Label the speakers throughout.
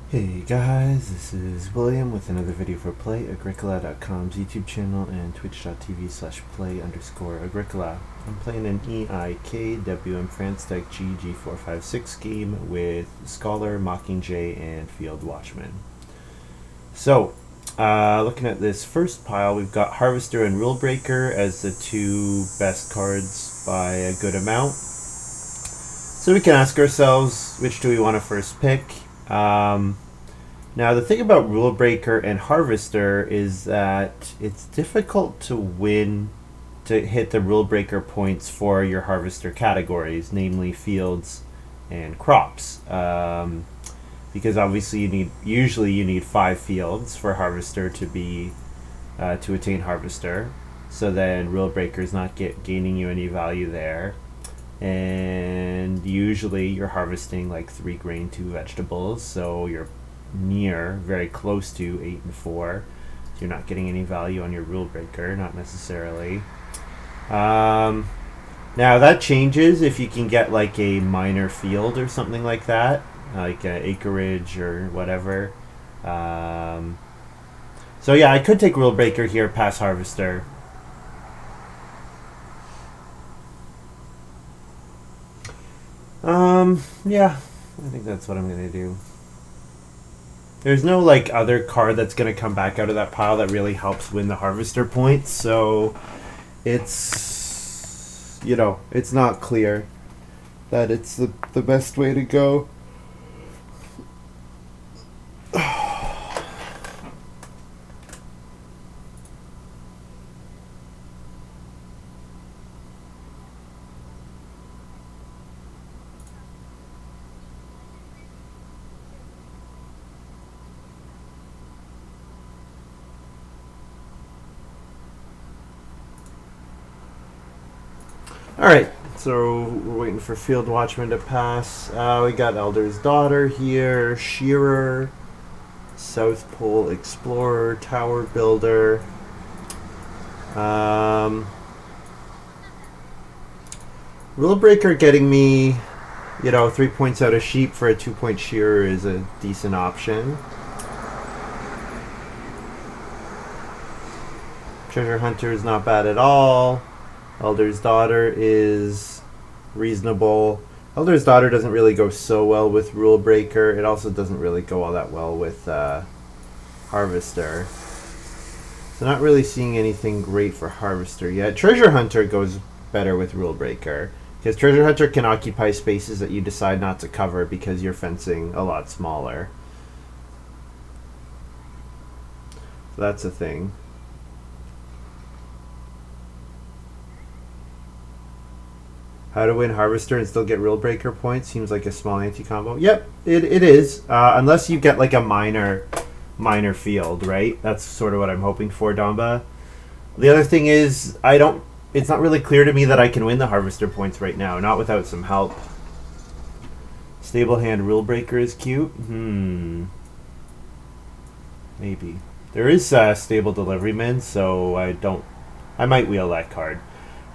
Speaker 1: Hey guys, this is William with another video for Play-agricola.com's YouTube channel and twitch.tv/play_agricola. I'm playing an EIKWM France Deck GG456 game with Scholar, Mockingjay, and Field Watchman. So, looking at this first pile, we've got Harvester and Rule Breaker as the two best cards by a good amount. So we can ask ourselves, which do we want to first pick? Now, the thing about Rule Breaker and Harvester is that it's difficult to hit the Rule Breaker points for your Harvester categories, namely fields and crops. Because obviously usually you need 5 fields for Harvester to attain Harvester. So then Rule Breaker is not gaining you any value there. And usually you're harvesting like 3 grain, 2 vegetables, so you're very close to 8 and 4. So you're not getting any value on your Rule Breaker, not necessarily. Now that changes if you can get like a minor field or something like that, like acreage or whatever. So yeah, I could take Rule Breaker here, pass Harvester. Yeah, I think that's what I'm gonna do. There's no like other card that's gonna come back out of that pile that really helps win the Harvester points, so it's it's not clear that it's the best way to go. Alright, so we're waiting for Field Watchman to pass. We got Elder's Daughter here, Shearer, South Pole Explorer, Tower Builder. Rule Breaker getting me, 3 points out of Sheep for a 2-point Shearer is a decent option. Treasure Hunter is not bad at all. Elder's Daughter is reasonable. Elder's Daughter doesn't really go so well with Rule Breaker. It also doesn't really go all that well with Harvester. So not really seeing anything great for Harvester yet. Treasure Hunter goes better with Rule Breaker, because Treasure Hunter can occupy spaces that you decide not to cover because you're fencing a lot smaller. So that's a thing. How to win Harvester and still get Rule Breaker points seems like a small anti-combo. Yep, it is. Unless you get like a minor field, right? That's sort of what I'm hoping for, Damba. The other thing is, it's not really clear to me that I can win the Harvester points right now, not without some help. Stable Hand Rule Breaker is cute. Maybe. There is Stable Deliveryman, so I might wheel that card.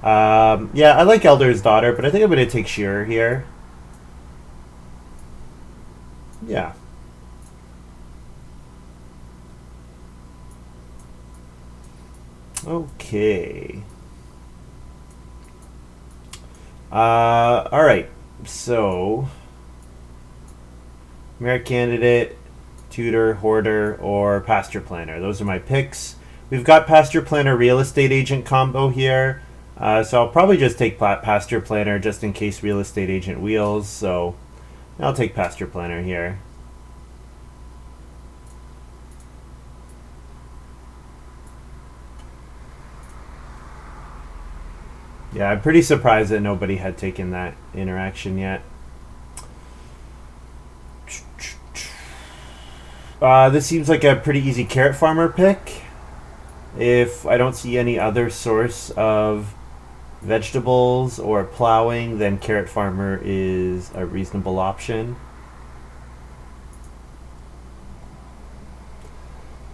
Speaker 1: Yeah, I like Elder's Daughter, but I think I'm going to take Shearer here. Yeah. Okay. Alright. So, Merit Candidate, Tutor, Hoarder, or Pasture Planner. Those are my picks. We've got Pasture Planner Real Estate Agent combo here. So I'll probably just take Pasture Planner just in case Real Estate Agent wheels. So I'll take Pasture Planner here. Yeah, I'm pretty surprised that nobody had taken that interaction yet. This seems like a pretty easy Carrot Farmer pick. If I don't see any other source of vegetables or plowing, then Carrot Farmer is a reasonable option.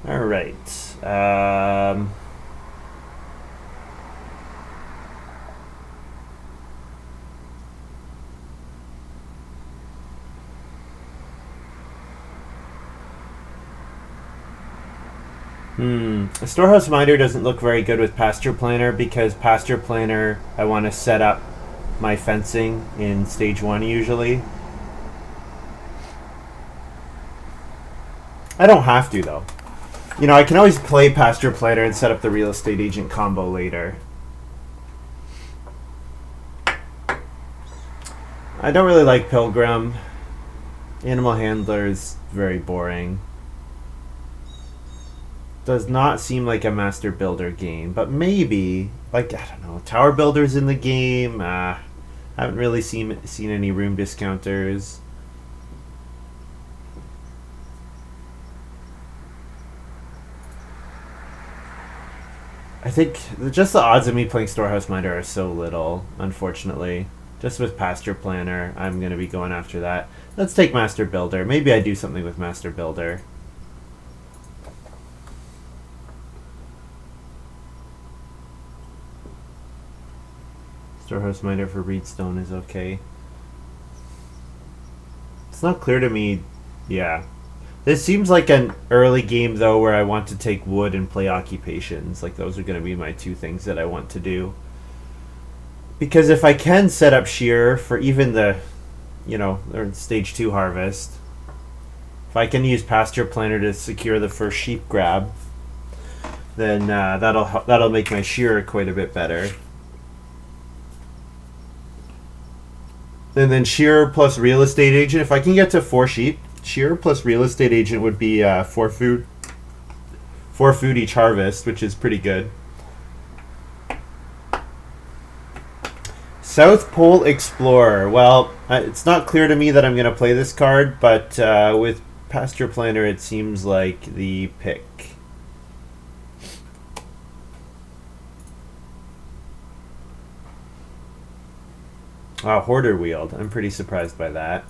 Speaker 1: Alright. A storehouse miner doesn't look very good with pasture planter because pasture planter, I want to set up my fencing in stage 1 usually. I don't have to though. You know, I can always play pasture planter and set up the real estate agent combo later. I don't really like Pilgrim. Animal Handler is very boring. Does not seem like a master builder game, but maybe, like, I don't know, tower builders in the game. Haven't really seen any room discounters. I think just the odds of me playing Storehouse Miner are so little, unfortunately. Just with Pasture Planner, I'm going to be going after that. Let's take Master Builder. Maybe I do something with Master Builder. Storehouse Miner for Reedstone is okay. It's not clear to me. Yeah. This seems like an early game, though, where I want to take wood and play occupations. Like, those are going to be my two things that I want to do. Because if I can set up shear for even the, or stage 2 harvest, if I can use pasture planter to secure the first sheep grab, then that'll make my shear quite a bit better. And then shear plus real estate agent. If I can get to 4 sheep, shear plus real estate agent would be 4 food each harvest, which is pretty good. South Pole Explorer. Well, it's not clear to me that I'm going to play this card, but with Pasture Planter, it seems like the pick. Hoarder Wield. I'm pretty surprised by that.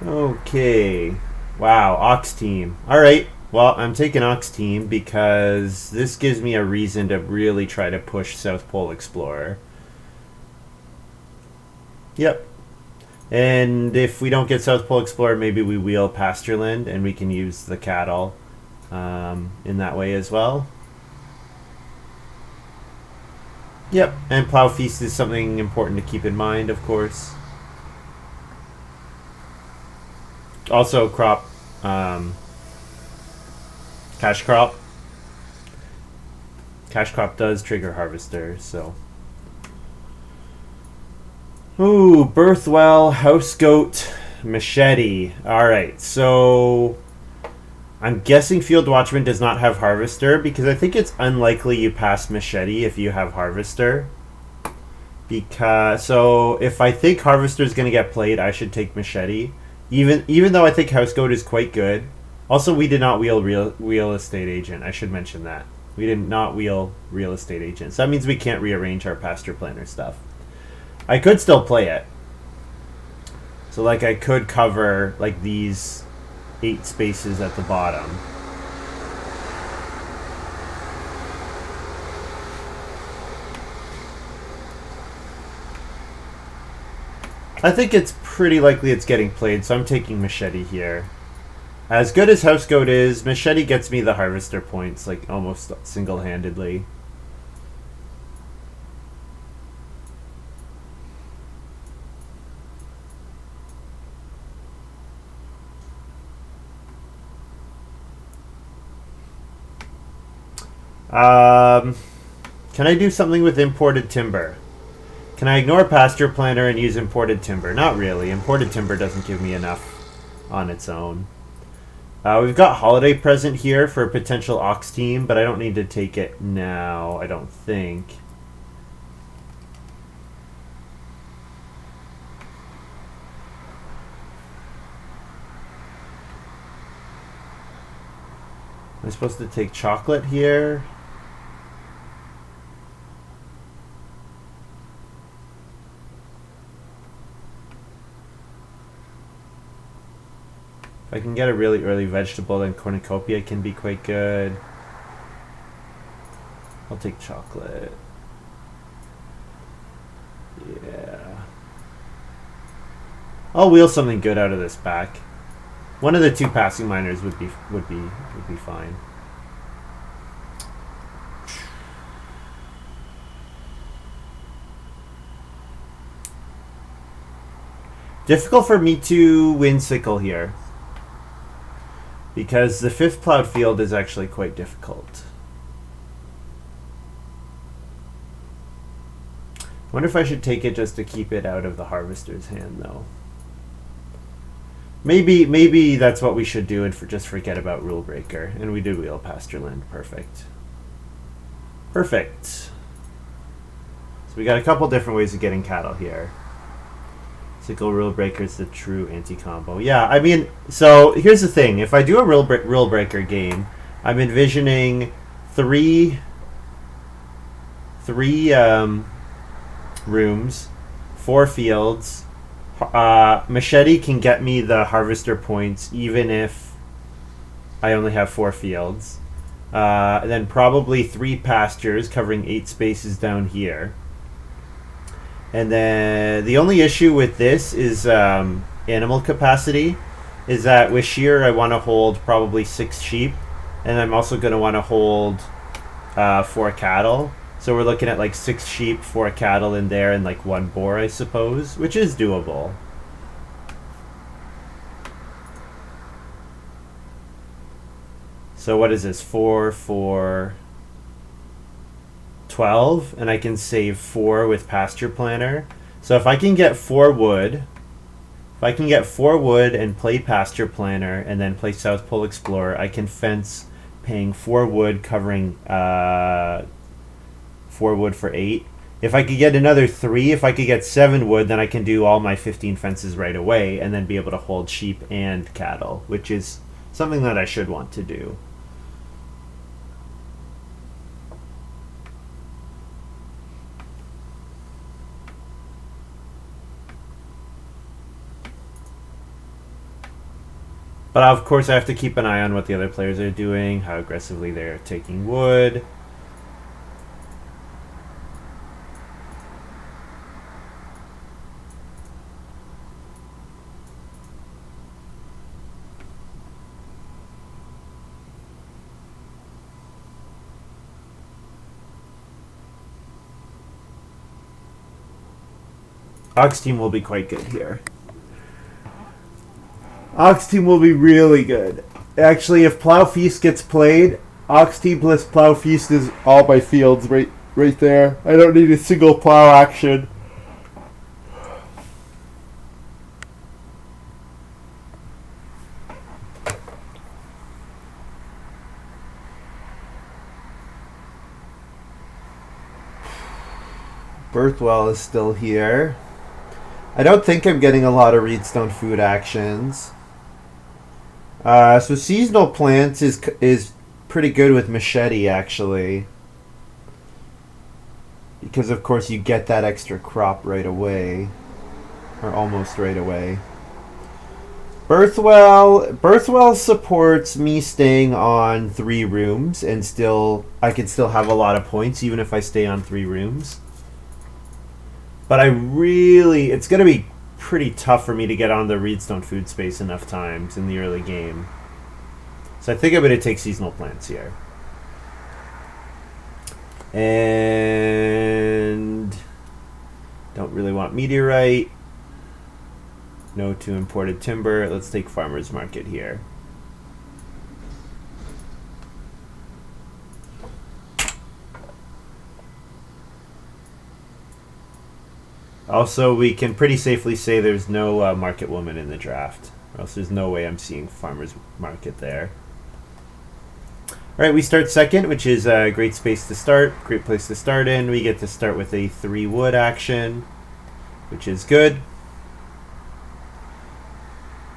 Speaker 1: Okay. Wow, Ox Team. Alright, well, I'm taking Ox Team because this gives me a reason to really try to push South Pole Explorer. Yep. And if we don't get South Pole Explorer, maybe we wheel Pastureland and we can use the cattle in that way as well. Yep, and Plow Feast is something important to keep in mind, of course. Also, crop, cash crop. Cash crop does trigger harvester, so. Ooh, Birthwell, House Goat, Machete. Alright, so I'm guessing Field Watchman does not have Harvester because I think it's unlikely you pass Machete if you have Harvester. So if I think Harvester is going to get played, I should take Machete. Even though I think House Goat is quite good. Also, we did not wheel real estate agent. I should mention that. We did not wheel real estate agent. So that means we can't rearrange our pasture planner stuff. I could still play it. So like I could cover like these 8 spaces at the bottom. I think it's pretty likely it's getting played, so I'm taking Machete here. As good as House Goat is, Machete gets me the harvester points, like almost single-handedly. Can I do something with imported timber? Can I ignore pasture planter and use imported timber? Not really. Imported timber doesn't give me enough on its own. We've got Holiday Present here for a potential Ox team, but I don't need to take it now, I don't think. Am I supposed to take chocolate here? If I can get a really early vegetable, then cornucopia can be quite good. I'll take chocolate. Yeah. I'll wheel something good out of this pack. One of the 2 passing miners would be fine. Difficult for me to win sickle here, because the 5th plowed field is actually quite difficult. Wonder if I should take it just to keep it out of the harvester's hand, though. Maybe that's what we should do, and just forget about Rule Breaker. And we did wheel pasture land. Perfect. Perfect. So we got a couple different ways of getting cattle here. Sickle Rule Breaker is the true anti-combo. Yeah, I mean, so here's the thing. If I do a Rule Breaker game, I'm envisioning three rooms, 4 fields. Machete can get me the harvester points even if I only have 4 fields. Then probably 3 pastures covering 8 spaces down here. And then the only issue with this is animal capacity. Is that with shear I want to hold probably 6 sheep, and I'm also going to want to hold 4 cattle. So we're looking at like 6 sheep, 4 cattle in there, and like 1 boar, I suppose, which is doable. So what is this? 4, 4, 12, and I can save 4 with pasture planner. So if I can get 4 wood, and play pasture planner, and then play South Pole Explorer, I can fence paying 4 wood, covering 4 wood for 8. If I could get another 3, if I could get 7 wood, then I can do all my 15 fences right away, and then be able to hold sheep and cattle, which is something that I should want to do. But of course I have to keep an eye on what the other players are doing, how aggressively they're taking wood. Ox team will be quite good here. Ox team will be really good. Actually, if Plow Feast gets played, Ox team plus Plow Feast is all my fields right there. I don't need a single plow action. Birthwell is still here. I don't think I'm getting a lot of Reedstone food actions. So seasonal plants is pretty good with Machete, actually, because of course you get that extra crop right away, or almost right away. Birthwell supports me staying on 3 rooms, and I can still have a lot of points even if I stay on 3 rooms. But it's going to be pretty tough for me to get on the Reedstone food space enough times in the early game. So I think I'm going to take seasonal plants here. And don't really want meteorite. No to imported timber. Let's take farmer's market here. Also, we can pretty safely say there's no market woman in the draft, or else there's no way I'm seeing farmer's market there. Alright, we start second, which is a great space to start, great place to start in. We get to start with a 3 wood action, which is good.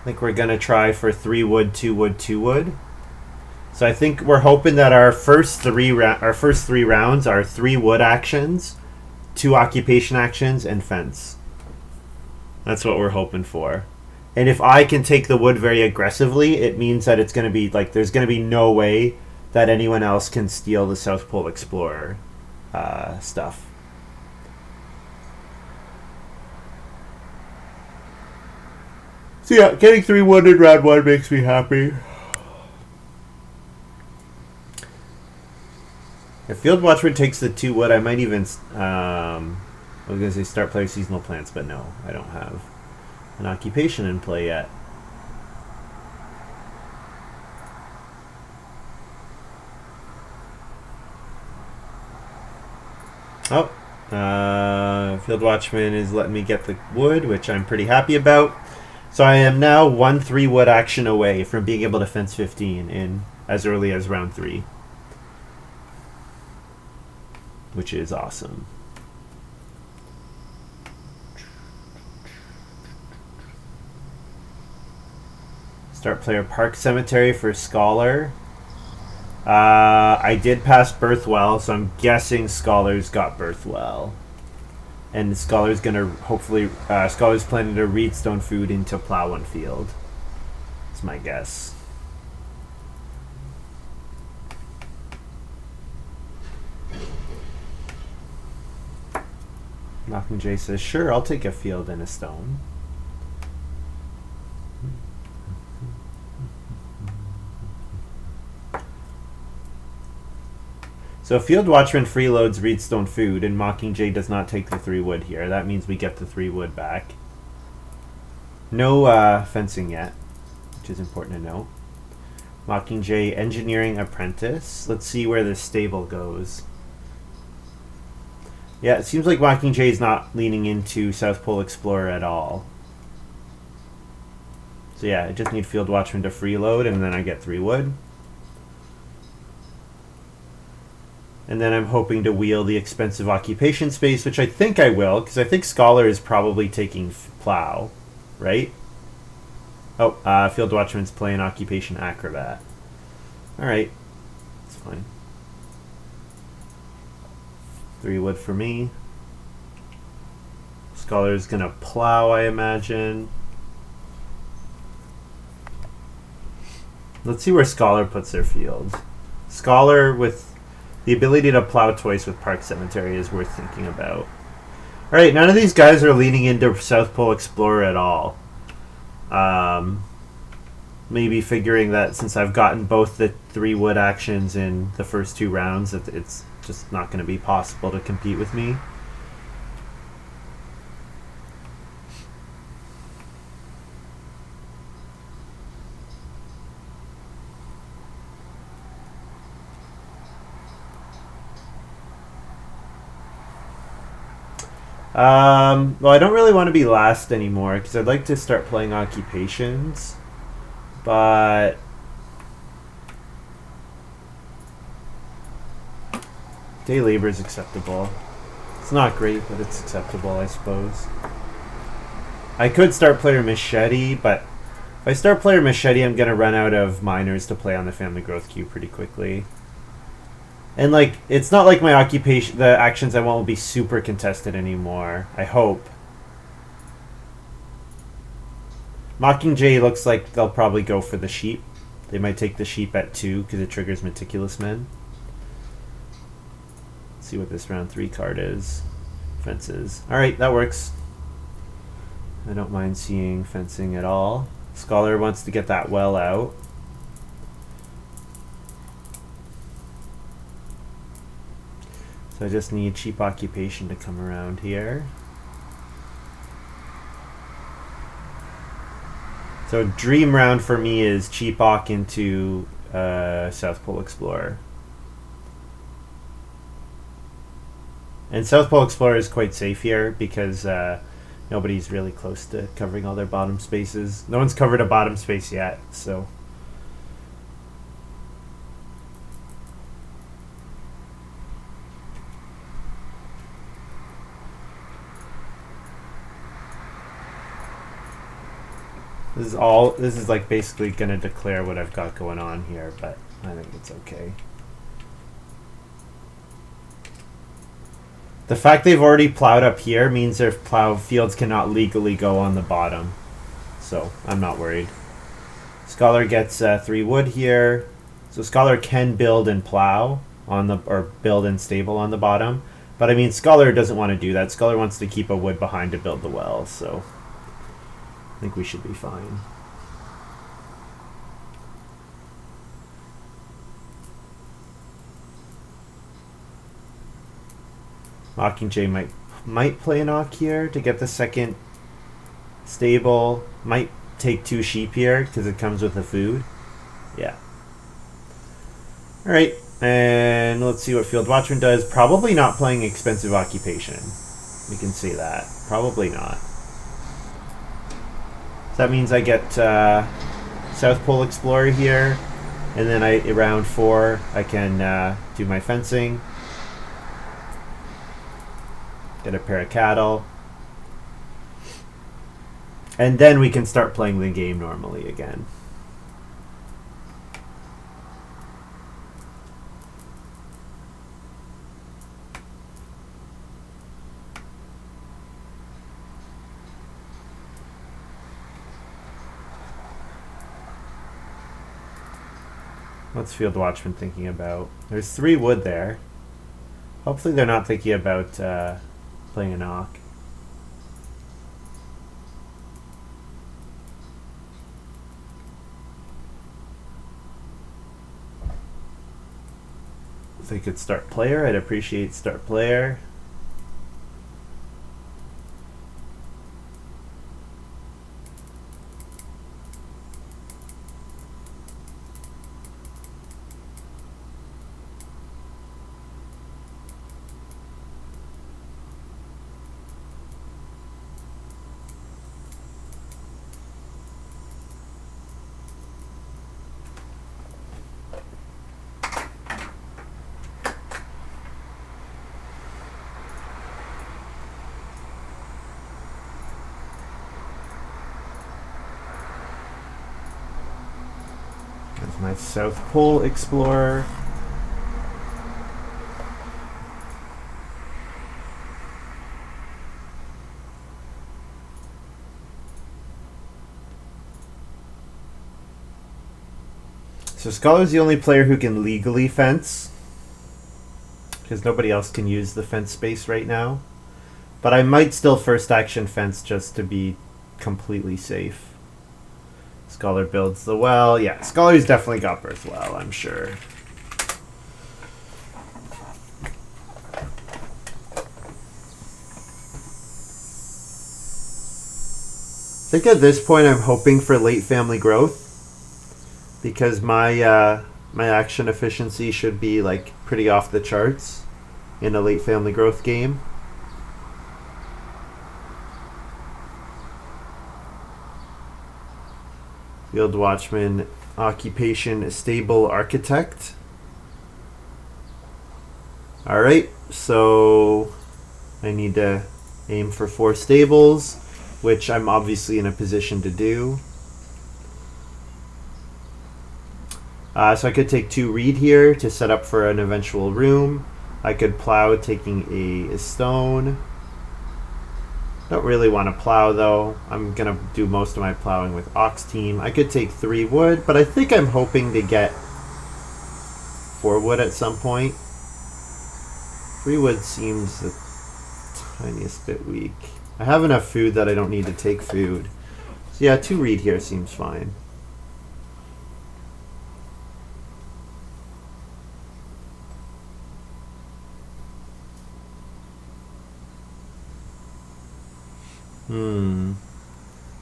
Speaker 1: I think we're going to try for 3 wood, 2 wood, 2 wood. So I think we're hoping that our first 3 rounds are 3 wood actions, 2 occupation actions, and fence. That's what we're hoping for. And if I can take the wood very aggressively, it means that it's going to be like there's going to be no way that anyone else can steal the South Pole Explorer stuff. So yeah, getting 3 wood in round 1 makes me happy. If Field Watchman takes the 2 wood, I might even I was gonna say start player seasonal plants, but no, I don't have an occupation in play yet. Oh, Field Watchman is letting me get the wood, which I'm pretty happy about. So I am now 1 3 wood action away from being able to fence 15 in as early as round 3, which is awesome. Start player Park Cemetery for Scholar. I did pass Birthwell, so I'm guessing Scholar's got Birthwell. And Scholar's gonna hopefully Scholar's planning to read Stone Food into Plow One Field. That's my guess. Mockingjay says, sure, I'll take a field and a stone. So Field Watchman freeloads Reed Stone Food, and Mockingjay does not take the 3 wood here. That means we get the 3 wood back. No fencing yet, which is important to note. Mockingjay Engineering Apprentice. Let's see where this stable goes. Yeah, it seems like Mockingjay is not leaning into South Pole Explorer at all. So yeah, I just need Field Watchman to freeload, and then I get 3 wood. And then I'm hoping to wheel the expensive occupation space, which I think I will, because I think Scholar is probably taking Plow, right? Oh, Field Watchman's playing Occupation Acrobat. Alright, that's fine. 3 wood for me. Scholar's gonna plow, I imagine. Let's see where Scholar puts their field. Scholar with the ability to plow twice with Park Cemetery is worth thinking about. Alright, none of these guys are leaning into South Pole Explorer at all. Maybe figuring that since I've gotten both the 3 wood actions in the first 2 rounds, that it's just not going to be possible to compete with me. Well, I don't really want to be last anymore because I'd like to start playing occupations, but day labor is acceptable. It's not great, but it's acceptable, I suppose. I could start player Machete, but if I start player Machete, I'm going to run out of miners to play on the family growth queue pretty quickly. And like, it's not like my occupation, the actions I want will be super contested anymore. I hope. Mockingjay looks like they'll probably go for the sheep. They might take the sheep at 2 because it triggers Meticulous Men. Let's see what this round 3 card is. Fences. Alright, that works. I don't mind seeing fencing at all. Scholar wants to get that well out. So I just need cheap occupation to come around here. So dream round for me is cheap ock into South Pole Explorer. And South Pole Explorer is quite safe here because nobody's really close to covering all their bottom spaces. No one's covered a bottom space yet, so... This is like basically going to declare what I've got going on here, but I think it's okay. The fact they've already plowed up here means their plow fields cannot legally go on the bottom. So I'm not worried. Scholar gets 3 wood here. So Scholar can build and plow on the, or build and stable on the bottom. But I mean, Scholar doesn't want to do that. Scholar wants to keep a wood behind to build the well, so... I think we should be fine. Mockingjay might play an Ock here to get the second stable. Might take 2 sheep here because it comes with the food. Yeah. Alright, and let's see what Field Watchman does. Probably not playing expensive occupation. We can see that. Probably not. So that means I get South Pole Explorer here, and then round 4 I can do my fencing. Get a pair of cattle. And then we can start playing the game normally again. What's Field Watchman thinking about? There's 3 wood there. Hopefully they're not thinking about playing a knock. If they could start player, I'd appreciate start player. That's my South Pole Explorer. So Scholar's the only player who can legally fence, because nobody else can use the fence space right now. But I might still first action fence just to be completely safe. Scholar builds the well. Yeah, Scholar's definitely got birth well, I'm sure. I think at this point I'm hoping for late family growth, because my my action efficiency should be like pretty off the charts in a late family growth game. Field Watchman, occupation, stable architect. Alright, so I need to aim for 4 stables, which I'm obviously in a position to do. So I could take 2 reed here to set up for an eventual room. I could plow taking a stone. Don't really want to plow though. I'm going to do most of my plowing with ox team. I could take 3 wood, but I think I'm hoping to get 4 wood at some point. 3 wood seems the tiniest bit weak. I have enough food that I don't need to take food. So yeah, 2 reed here seems fine.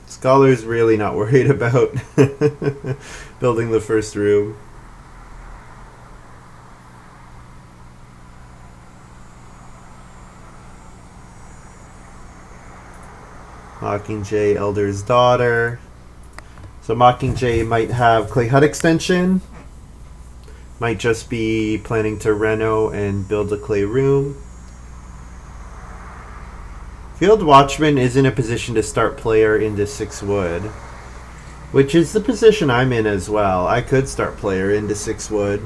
Speaker 1: Scholar's really not worried about building the first room. Mockingjay, Elder's Daughter. So Mockingjay might have clay hut extension. Might just be planning to reno and build a clay room. Field Watchman is in a position to start player into 6 wood, which is the position I'm in as well. I could start player into 6 wood.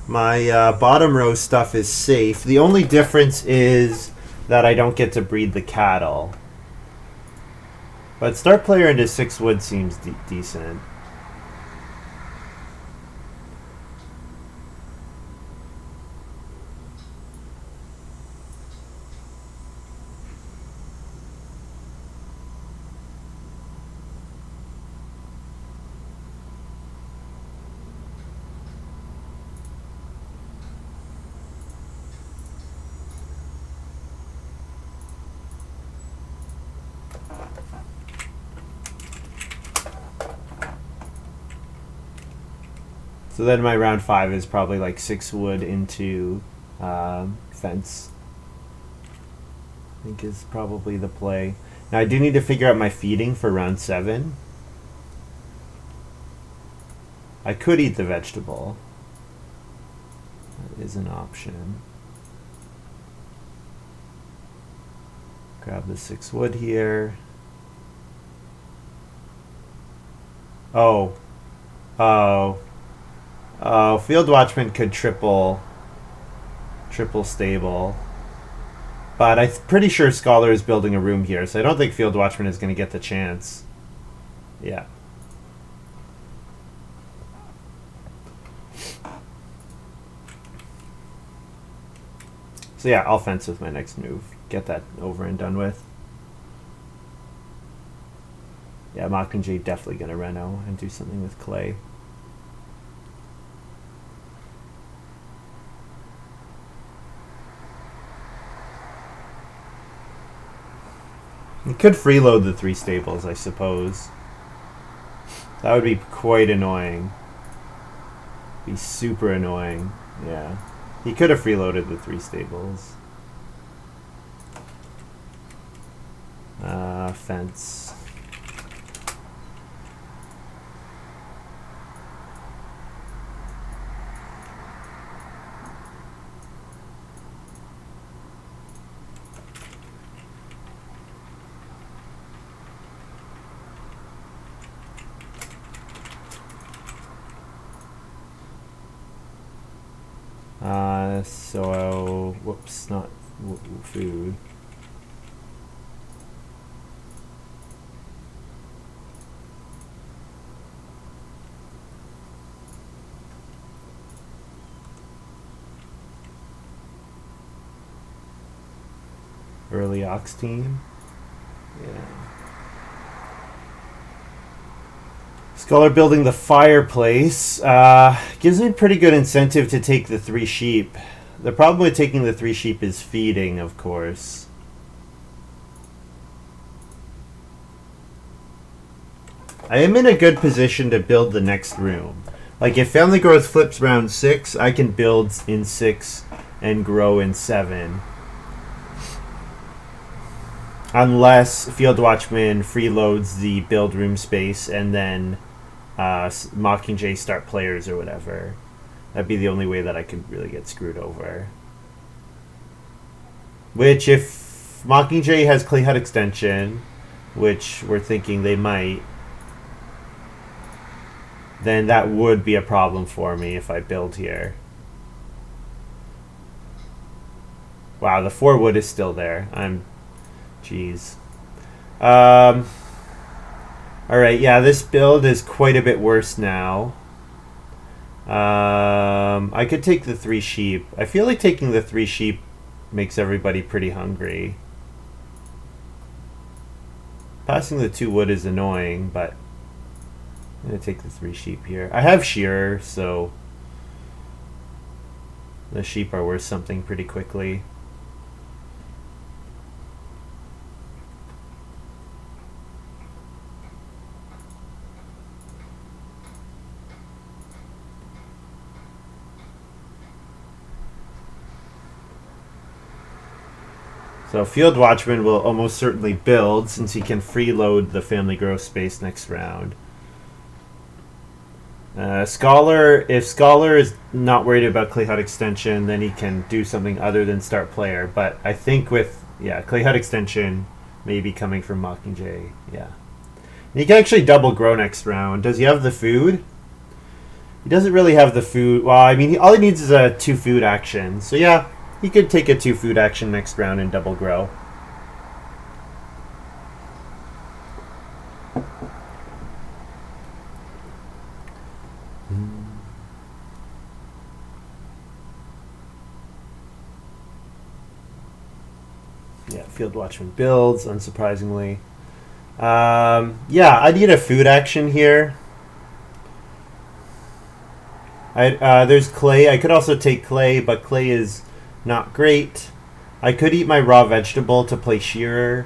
Speaker 1: My bottom row stuff is safe. The only difference is that I don't get to breed the cattle. But start player into 6 wood seems decent. So then my round 5 is probably like 6 wood into fence. I think is probably the play. Now I do need to figure out my feeding for round 7. I could eat the vegetable. That is an option. Grab the 6 wood here. Oh. Oh. Oh, Field Watchman could triple stable. But I'm pretty sure Scholar is building a room here, so I don't think Field Watchman is going to get the chance. Yeah. So yeah, I'll fence with my next move. Get that over and done with. Yeah, Mockingjay definitely going to reno and do something with clay. You could freeload the 3 stables, I suppose. That would be quite annoying. Be super annoying. Yeah. He could have freeloaded the 3 stables. Fence. So, whoops, not food. Early Ox team. Yeah. Scholar building the fireplace gives me pretty good incentive to take the 3 sheep. The problem with taking the 3 sheep is feeding, of course. I am in a good position to build the next room. Like if family growth flips round 6, I can build in 6 and grow in 7. Unless Field Watchman freeloads the build room space and then Mockingjay start players or whatever. That'd be the only way that I could really get screwed over. Which, if Mockingjay has Clay Hut extension, which we're thinking they might, then that would be a problem for me if I build here. Wow, the 4 wood is still there. Jeez. Alright, yeah, this build is quite a bit worse now. I could take the 3 sheep. I feel like taking the 3 sheep makes everybody pretty hungry. Passing the 2 wood is annoying, but I'm going to take the 3 sheep here. I have shearer, so the sheep are worth something pretty quickly. So Field Watchman will almost certainly build since he can freeload the family growth space next round. Scholar, if Scholar is not worried about Clay Hut extension, then he can do something other than start player. But I think with, Clay Hut extension maybe coming from Mockingjay, yeah. And he can actually double grow next round. Does he have the food? He doesn't really have the food. Well, I mean, all he needs is a 2 food action. So yeah. He could take a 2 food action next round and double grow. Yeah, Field Watchman builds, unsurprisingly. Yeah, I need a food action here. There's clay. I could also take clay, but clay is not great. I could eat my raw vegetable to play shearer,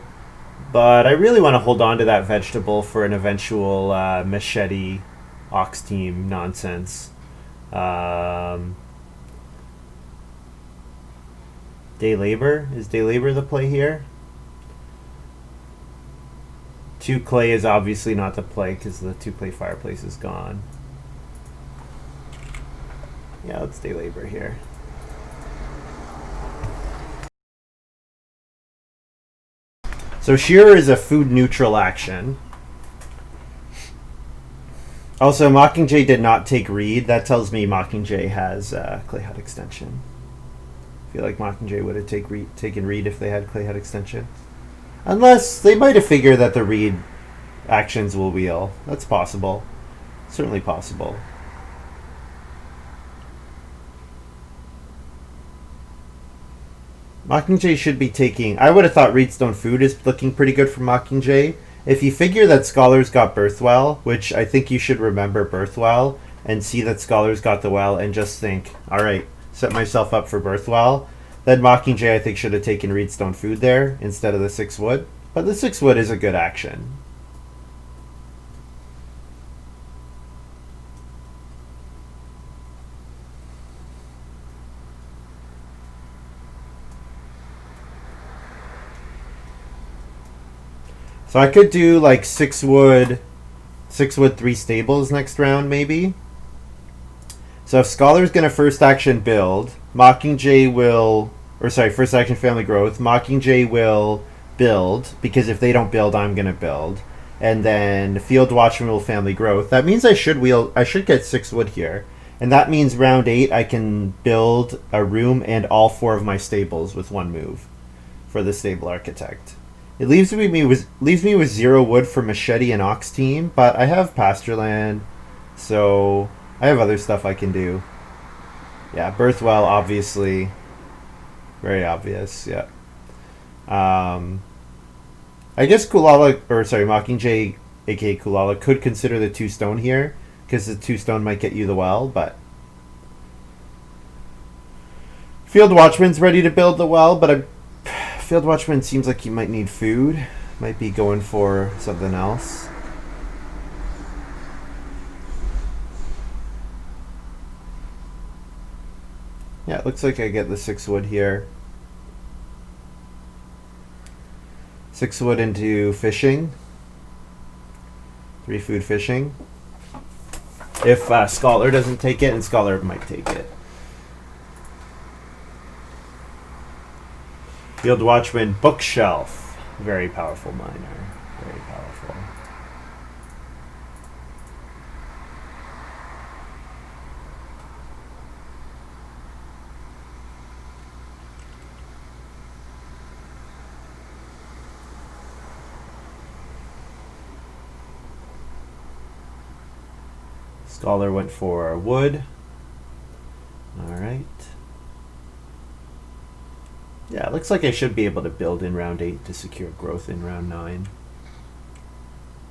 Speaker 1: But I really want to hold on to that vegetable for an eventual machete ox team nonsense. Um, Day labor? Is day labor the play here? 2 clay is obviously not the play because the 2 clay fireplace is gone. Yeah, let's day labor here. So shear is a food neutral action. Also, Mockingjay did not take reed. That tells me Mockingjay has clay hut extension. I feel like Mockingjay would have taken reed if they had clay hut extension. Unless they might have figured that the reed actions will wheel. That's possible. Certainly possible. Mockingjay should be taking... I would have thought Reedstone Food is looking pretty good for Mockingjay. If you figure that Scholars got Birthwell, which I think you should remember Birthwell, and see that Scholars got the well, and just think, alright, set myself up for Birthwell, then Mockingjay I think should have taken Reedstone Food there instead of the 6 wood. But the 6 wood is a good action. So I could do like 6 wood, 3 stables next round maybe. So if Scholar's gonna first action build, Mockingjay will, or sorry, first action family growth, Mockingjay will build, because if they don't build, I'm gonna build. And then Field Watchman will family growth. That means I should get 6 wood here. And that means round 8 I can build a room and all 4 of my stables with 1 move for the stable architect. It leaves me with 0 wood for machete and ox team, but I have pasture land, so I have other stuff I can do. Yeah, Birthwell obviously, very obvious. Yeah. I guess Mockingjay, aka Kulala, could consider the 2 stone here because the 2 stone might get you the well, but Field Watchman's ready to build the well, but Field Watchman seems like he might need food. Might be going for something else. Yeah, it looks like I get the 6 wood here. 6 wood into fishing. 3 food fishing. If Scholar doesn't take it, and Scholar might take it. Field Watchman Bookshelf. Very powerful miner. Very powerful. Scholar went for wood. Alright. Yeah, it looks like I should be able to build in round 8 to secure growth in round 9.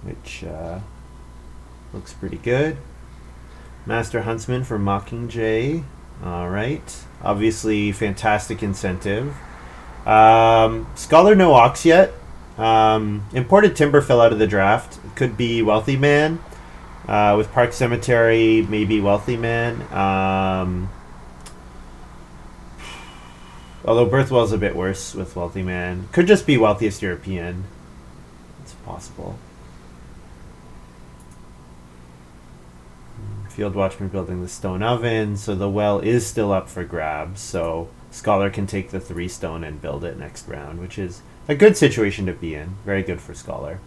Speaker 1: Which looks pretty good. Master Huntsman for Mockingjay. Alright. Obviously, fantastic incentive. Scholar no ox yet. Imported timber fell out of the draft. Could be Wealthy Man. With Park Cemetery, maybe Wealthy Man. Although Birthwell's a bit worse with Wealthy Man. Could just be Wealthiest European. It's possible. Field Watchman building the stone oven, so the well is still up for grabs, so Scholar can take the 3 stone and build it next round, which is a good situation to be in. Very good for Scholar.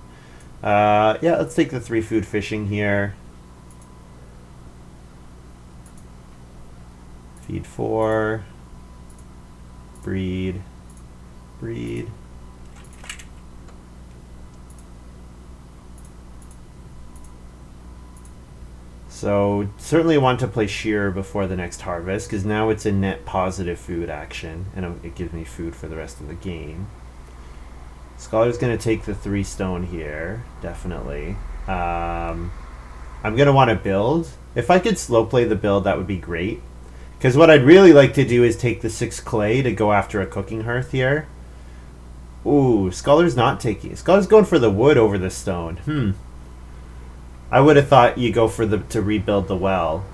Speaker 1: Yeah, let's take the 3 food fishing here. Feed 4. Breed. So certainly want to play Shearer before the next harvest, because now it's a net positive food action, and it gives me food for the rest of the game. Scholar's going to take the 3 stone here, definitely. I'm going to want to build. If I could slow play the build, that would be great. Because what I'd really like to do is take the 6 clay to go after a cooking hearth here. Ooh, Scholar's not taking it. Scholar's going for the wood over the stone. I would have thought you go for to rebuild the well,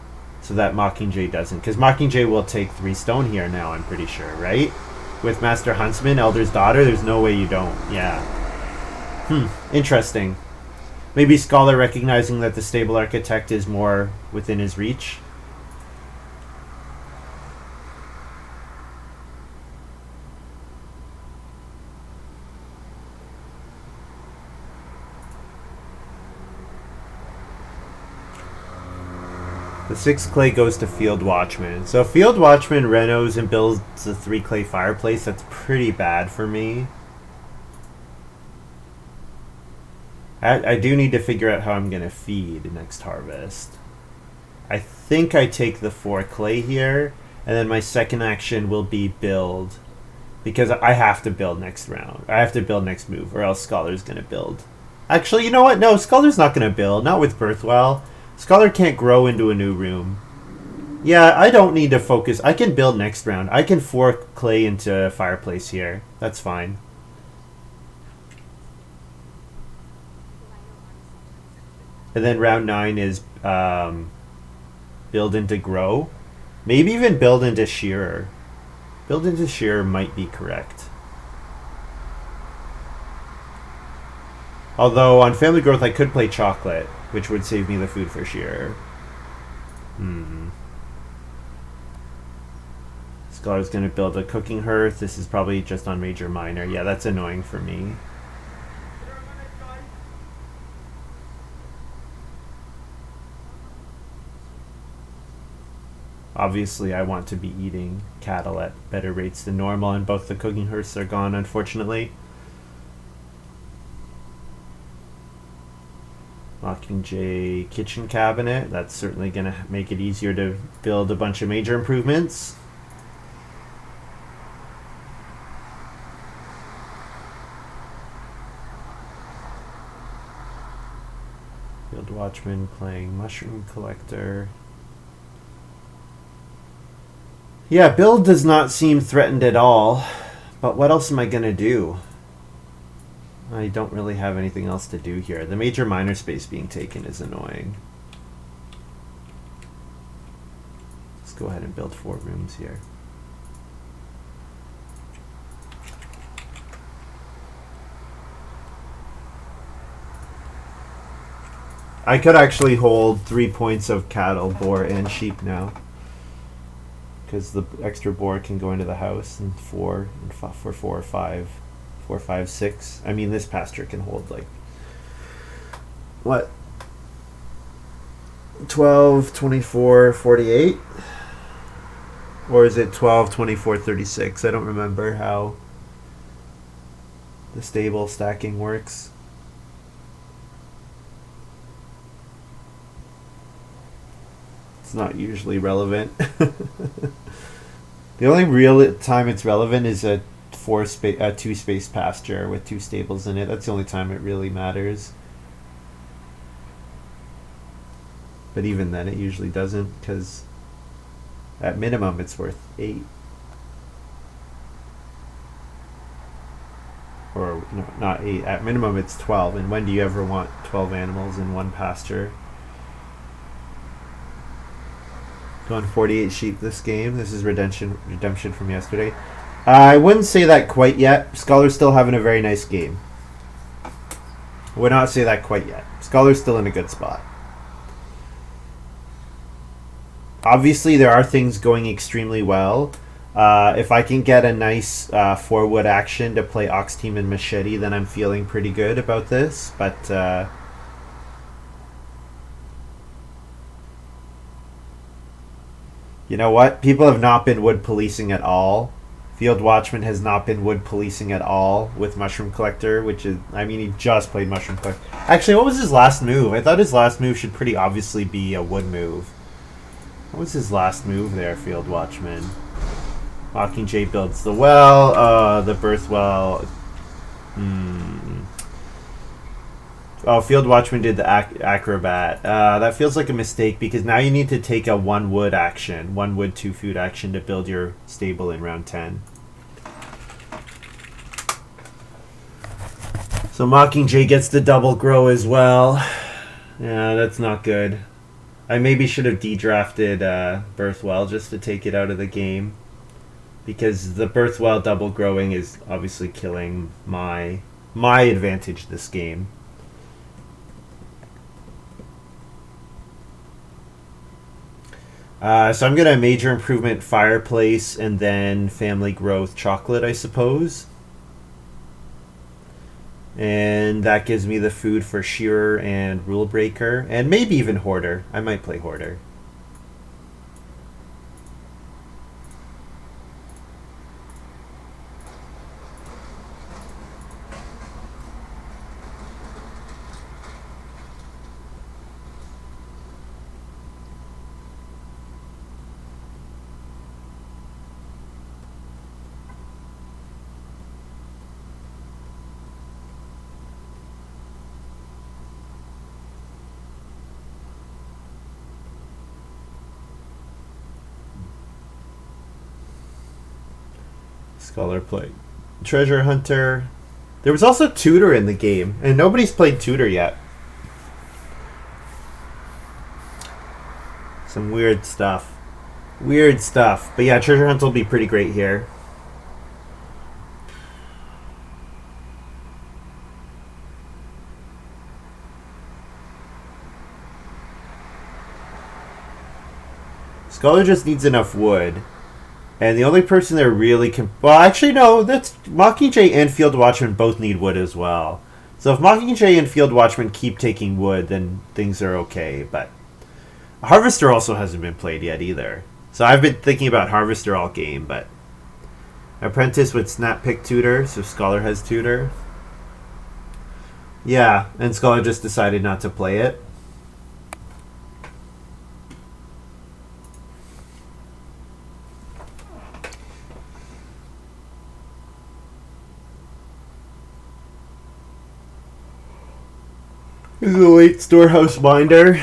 Speaker 1: so that Mockingjay doesn't. Because Mockingjay will take 3 stone here now, I'm pretty sure, right? With Master Huntsman, Elder's Daughter, there's no way you don't. Yeah. Interesting. Maybe Scholar recognizing that the Stable Architect is more within his reach. The 6 clay goes to Field Watchman. So Field Watchman renos and builds a 3 clay fireplace. That's pretty bad for me. I do need to figure out how I'm going to feed next harvest. I think I take the 4 clay here, and then my second action will be build. Because I have to build next round. I have to build next move, or else Scholar's going to build. Actually, you know what? No, Scholar's not going to build. Not with Birthwell. Scholar can't grow into a new room. Yeah, I don't need to focus. I can build next round. I can 4 clay into fireplace here. That's fine. And then round 9 is build into grow. Maybe even build into shearer. Build into shearer might be correct. Although on family growth I could play chocolate, which would save me the food for shearer. Scholar's going to build a cooking hearth. This is probably just on major minor. Yeah, that's annoying for me. Obviously, I want to be eating cattle at better rates than normal, and both the cooking hearths are gone, unfortunately. Mockingjay kitchen cabinet. That's certainly going to make it easier to build a bunch of major improvements. Field Watchman playing Mushroom Collector. Yeah, build does not seem threatened at all, but what else am I going to do? I don't really have anything else to do here. The major minor space being taken is annoying. Let's go ahead and build 4 rooms here. I could actually hold 3 points of cattle, boar, and sheep now. Because the extra boar can go into the house, and 4 for 4 or 5. 4, 5, 6. I mean, this pasture can hold like what? 12, 24, 48? Or is it 12, 24, 36? I don't remember how the stable stacking works. It's not usually relevant. The only real time it's relevant is a 2-space pasture with 2 stables in it. That's the only time it really matters. But even then, it usually doesn't, because at minimum it's worth 8. Or no, not 8. At minimum it's 12. And when do you ever want 12 animals in one pasture? Going 48 sheep this game. This is redemption from yesterday. I wouldn't say that quite yet. Scholar's still having a very nice game. I would not say that quite yet. Scholar's still in a good spot. Obviously, there are things going extremely well. If I can get a nice 4-wood action to play Ox Team and Machete, then I'm feeling pretty good about this. But you know what? People have not been wood policing at all. Field Watchman has not been wood policing at all with Mushroom Collector, which is, I mean, he just played Mushroom Collector. Actually, what was his last move? I thought his last move should pretty obviously be a wood move. What was his last move there, Field Watchman? Mockingjay builds the well, the birth well. Oh, Field Watchman did the acrobat. That feels like a mistake, because now you need to take a 1 wood action, 1 wood 2 food action to build your stable in round 10. So Mockingjay gets the double grow as well. Yeah, that's not good. I maybe should have de-drafted Birthwell just to take it out of the game. Because the Birthwell double growing is obviously killing my advantage this game. So I'm going to major improvement fireplace and then family growth chocolate, I suppose. And that gives me the food for Shearer and Rule Breaker. And maybe even Hoarder. I might play Hoarder. Scholar play. Treasure Hunter. There was also Tutor in the game, and nobody's played Tutor yet. Some weird stuff. Weird stuff. But yeah, Treasure Hunt will be pretty great here. Scholar just needs enough wood. And the only person that really can... Well, actually, no. That's Mockingjay and Field Watchman both need wood as well. So if Mockingjay and Field Watchman keep taking wood, then things are okay. But Harvester also hasn't been played yet either. So I've been thinking about Harvester all game, but... Apprentice would snap pick Tutor, so Scholar has Tutor. Yeah, and Scholar just decided not to play it. This is a late Storehouse Minder.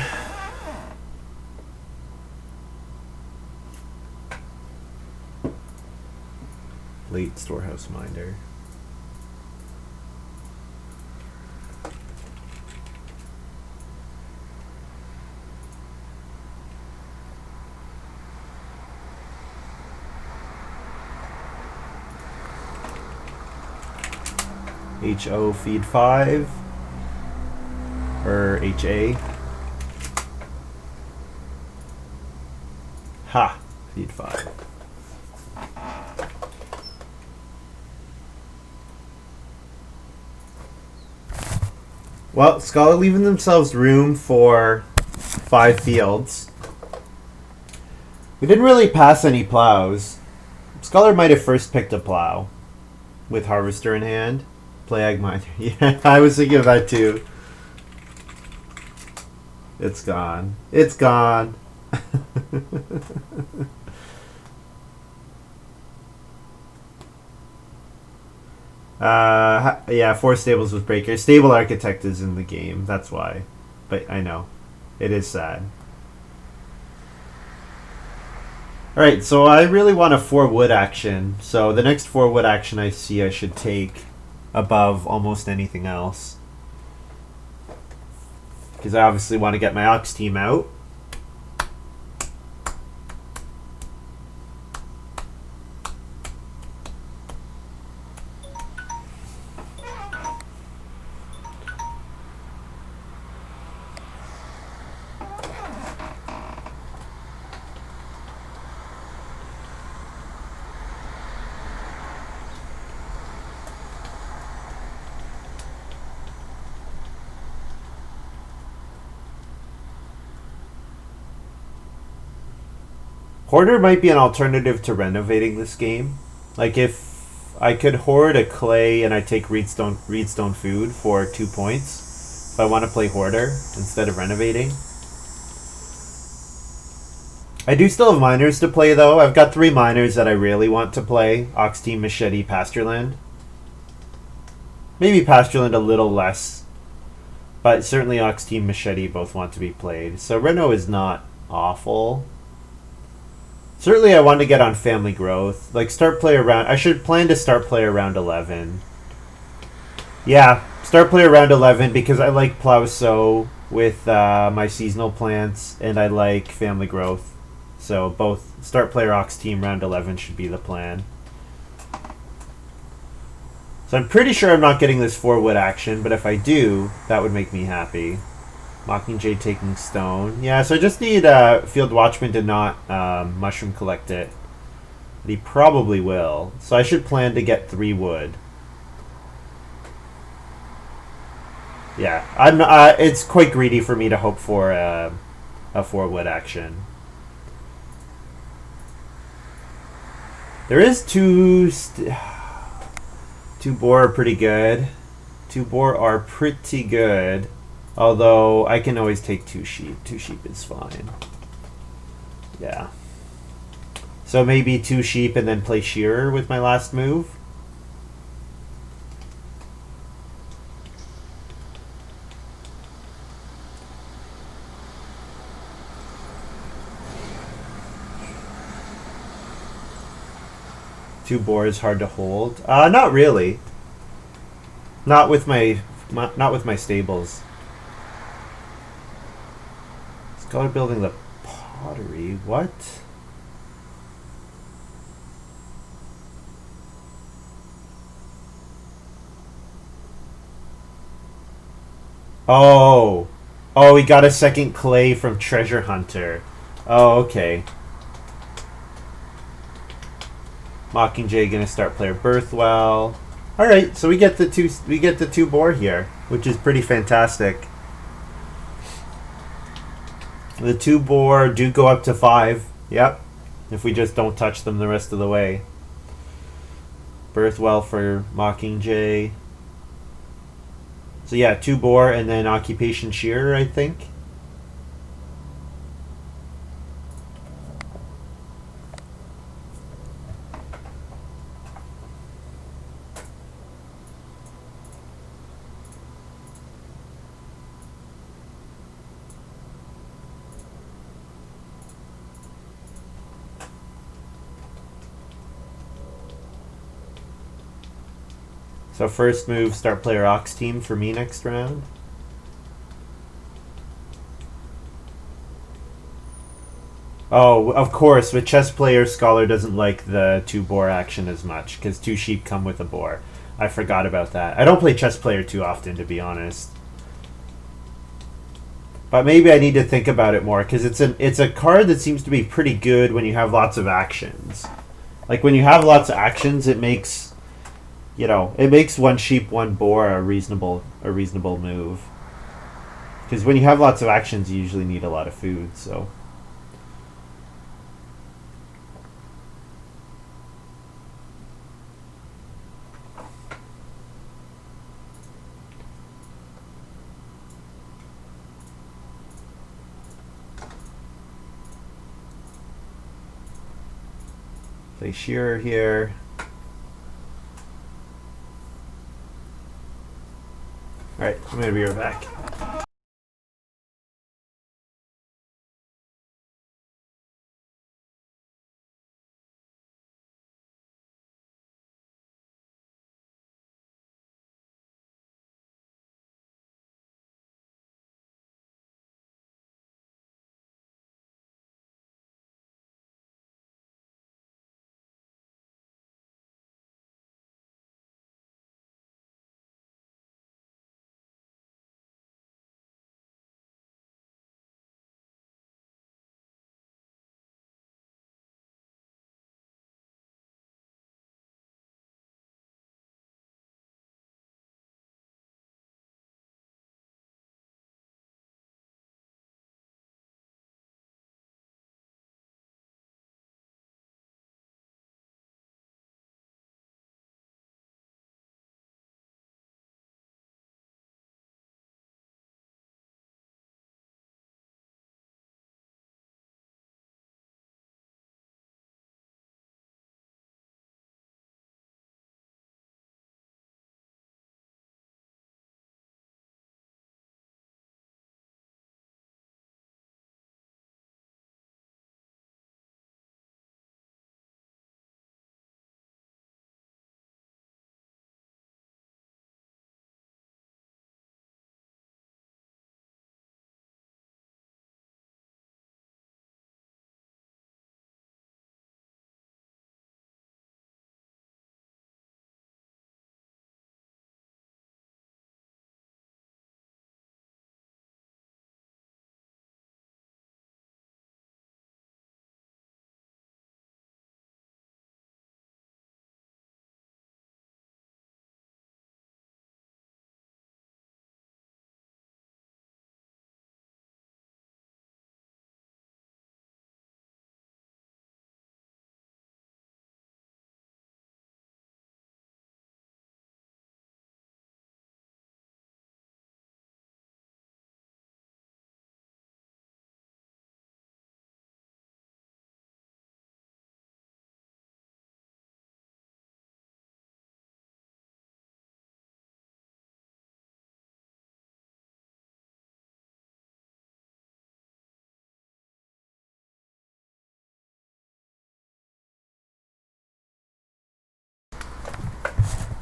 Speaker 1: Late Storehouse Minder. HO feed 5. Or HA. Ha! Feed 5. Well, Scholar leaving themselves room for 5 fields. We didn't really pass any plows. Scholar might have first picked a plow with Harvester in hand. Play-ag miner. Yeah, I was thinking of that too. It's gone. It's gone. Yeah, 4 stables with breaker. Stable Architect is in the game. That's why. But I know. It is sad. Alright, so I really want a 4 wood action. So the next 4 wood action I see I should take above almost anything else. Because I obviously want to get my Ox team out. Hoarder might be an alternative to renovating this game. Like if I could hoard a clay and I take reedstone food for 2 points, if I want to play Hoarder instead of renovating. I do still have miners to play though. I've got 3 miners that I really want to play. Ox Team, Machete, Pastureland. Maybe Pastureland a little less. But certainly Ox Team, Machete both want to be played. So Reno is not awful. Certainly I want to get on family growth. Like start play around... I should plan to start play around 11. Yeah, start player round 11 because I like plow sow with my seasonal plants and I like family growth. So both start player ox team round 11 should be the plan. So I'm pretty sure I'm not getting this 4 wood action, but if I do, that would make me happy. Mockingjay taking stone. Yeah, so I just need Field Watchman to not mushroom collect it. But he probably will. So I should plan to get 3 wood. Yeah, I'm. It's quite greedy for me to hope for a 4 wood action. There is two boar are pretty good. 2 boar are pretty good. Although I can always take 2 sheep. 2 sheep is fine. Yeah. So maybe 2 sheep and then play shearer with my last move. Two boar is hard to hold. Not really. Not with my stables. Scholar building the pottery. What? Oh. Oh, he got a second clay from Treasure Hunter. Oh, okay. Mockingjay gonna start player Birthwell. All right, so we get the two boar here, which is pretty fantastic. The 2 boar do go up to 5. Yep. If we just don't touch them the rest of the way. Birthwell for Mockingjay. So yeah, 2 boar and then Occupation Shearer, I think. So first move, start player Ox team for me next round. Oh, of course, with chess player, Scholar doesn't like the 2 boar action as much because 2 sheep come with a boar. I forgot about that. I don't play chess player too often, to be honest. But maybe I need to think about it more because it's a card that seems to be pretty good when you have lots of actions. Like when you have lots of actions, it makes 1 sheep 1 boar a reasonable move. Because when you have lots of actions, you usually need a lot of food. So play Shearer here. All right, I'm gonna be right back.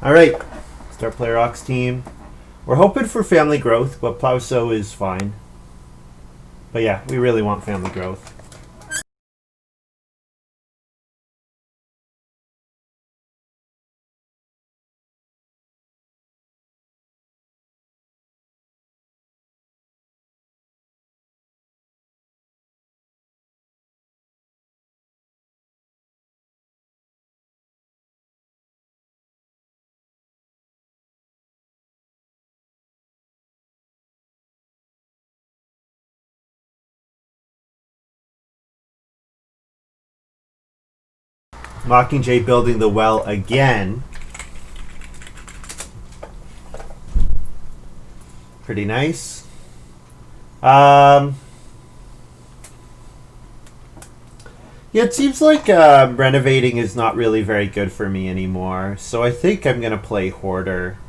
Speaker 1: All right, Star Player Ox team. We're hoping for family growth, but Plauso is fine. But yeah, we really want family growth. Mockingjay building the well again. Pretty nice. Yeah, it seems like renovating is not really very good for me anymore. So I think I'm going to play Hoarder.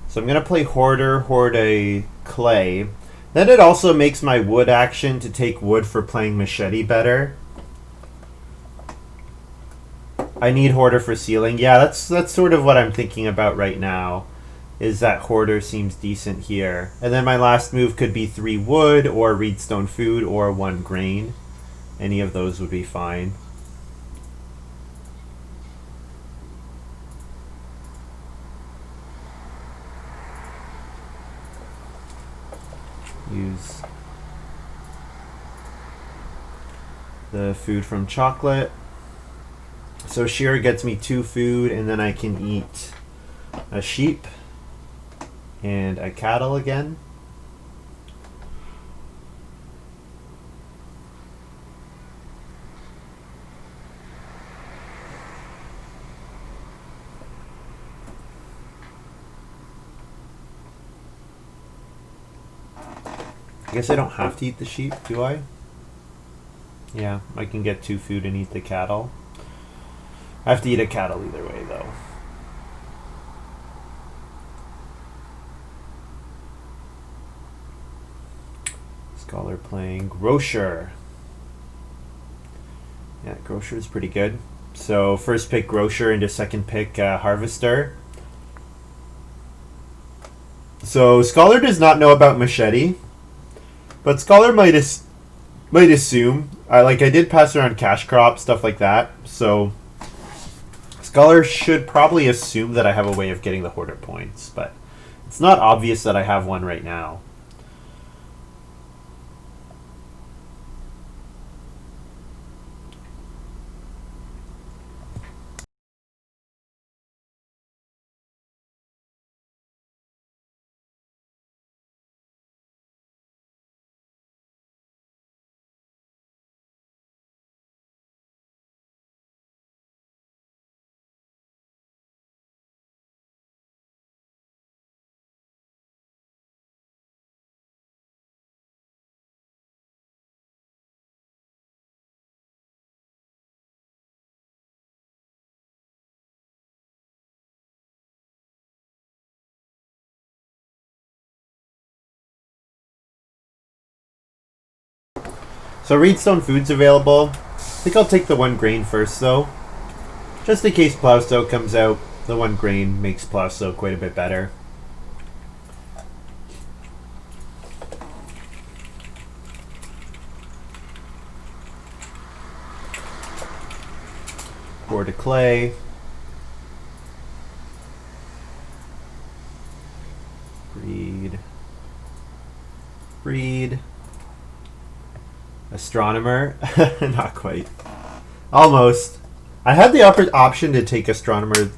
Speaker 1: So I'm going to play Hoarder, hoard a clay. Then it also makes my wood action to take wood for playing machete better. I need Hoarder for sealing. Yeah, that's sort of what I'm thinking about right now. Is that Hoarder seems decent here. And then my last move could be 3 wood or Reedstone food or 1 grain. Any of those would be fine. Use the food from chocolate. So Shearer gets me 2 food, and then I can eat a sheep and a cattle again. I guess I don't have to eat the sheep, do I? Yeah, I can get 2 food and eat the cattle. I have to eat a cattle either way, though. Scholar playing Grocer. Yeah, Grocer is pretty good. So first pick Grocer into second pick Harvester. So Scholar does not know about Machete, but Scholar might assume. I did pass around cash crop, stuff like that. So Scholar should probably assume that I have a way of getting the Hoarder points, but it's not obvious that I have one right now. So Reedstone food's available. I think I'll take the 1 grain first, though. Just in case Plowstow comes out, the 1 grain makes Plowstow quite a bit better. Pour to clay. Breed. Astronomer. Not quite. Almost. I had the option to take Astronomer,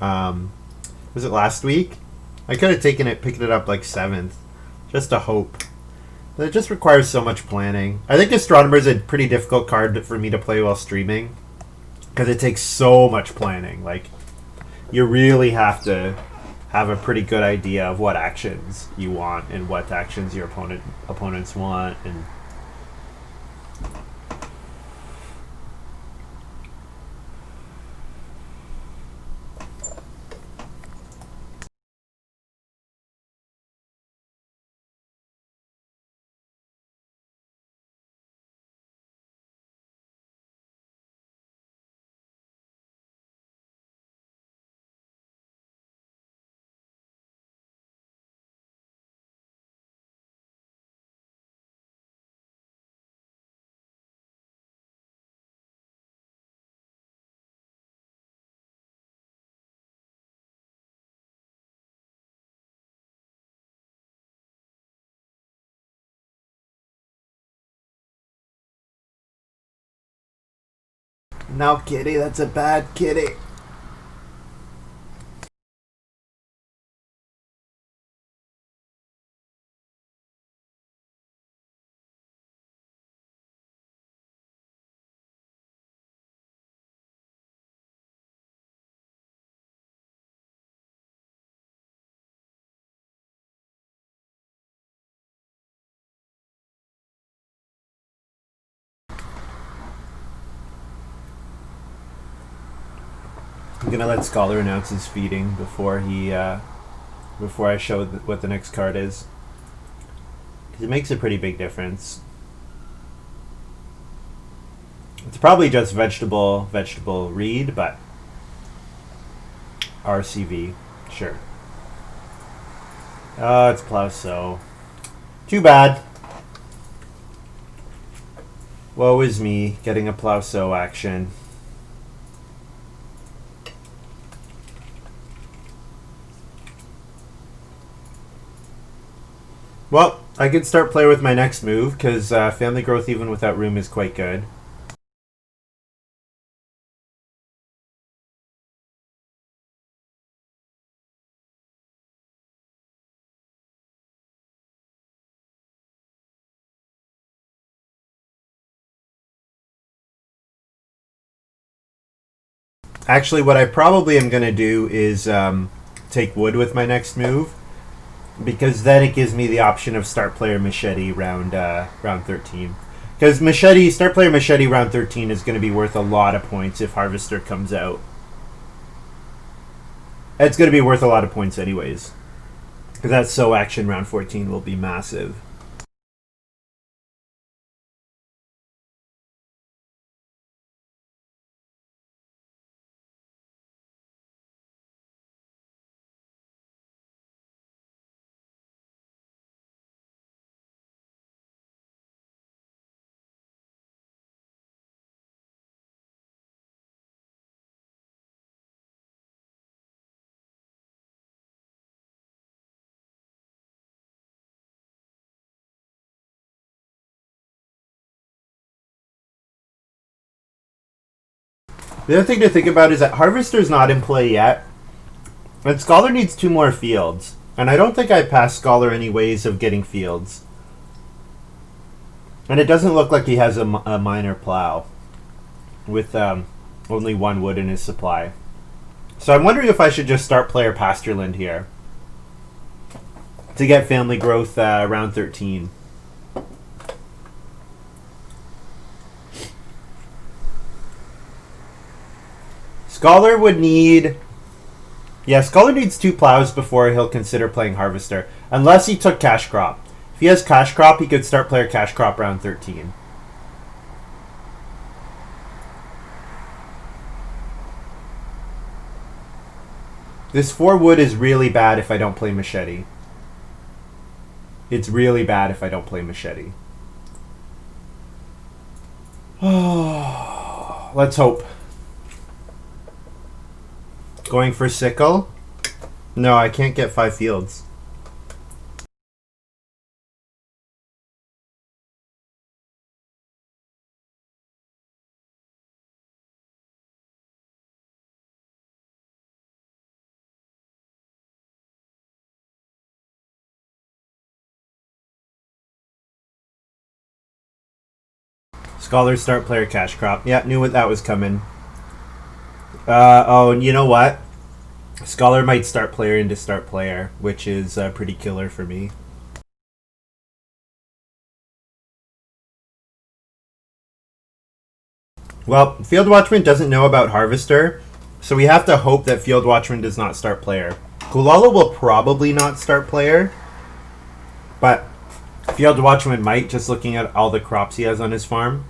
Speaker 1: was it last week? I could have taken it, picked it up like 7th. Just a hope. But it just requires so much planning. I think Astronomer is a pretty difficult card for me to play while streaming. Because it takes so much planning. Like, you really have to have a pretty good idea of what actions you want and what actions your opponents want, and No, kitty, that's a bad kitty. I'm gonna let Scholar announce his feeding before I show what the next card is, because it makes a pretty big difference. It's probably just vegetable read, but RCV, sure. Oh, it's plow sow. Too bad. Woe is me, getting a plow sow action. Well, I could start player with my next move, because family growth even without room is quite good. Actually, what I probably am going to do is take wood with my next move, because then it gives me the option of start player machete round 13. Because start player machete round 13 is going to be worth a lot of points if harvester comes out. It's going to be worth a lot of points anyways, because that sow action round 14 will be massive. The other thing to think about is that harvester's not in play yet, and Scholar needs 2 more fields, and I don't think I passed Scholar any ways of getting fields. And it doesn't look like he has a minor plow with only 1 wood in his supply. So I'm wondering if I should just start player pastureland here to get family growth around 13. Scholar would need... Yeah, Scholar needs 2 plows before he'll consider playing harvester, unless he took cash crop. If he has cash crop, he could start player cash crop round 13. This 4 wood is really bad if I don't play machete. It's really bad if I don't play machete. Let's hope. Going for sickle? No, I can't get 5 fields. Scholar start player cash crop. Yeah, knew what that was coming. Oh, and you know what? Scholar might start player into start player, which is pretty killer for me. Well, Field Watchman doesn't know about Harvester, so we have to hope that Field Watchman does not start player. Kulala will probably not start player, but Field Watchman might, just looking at all the crops he has on his farm.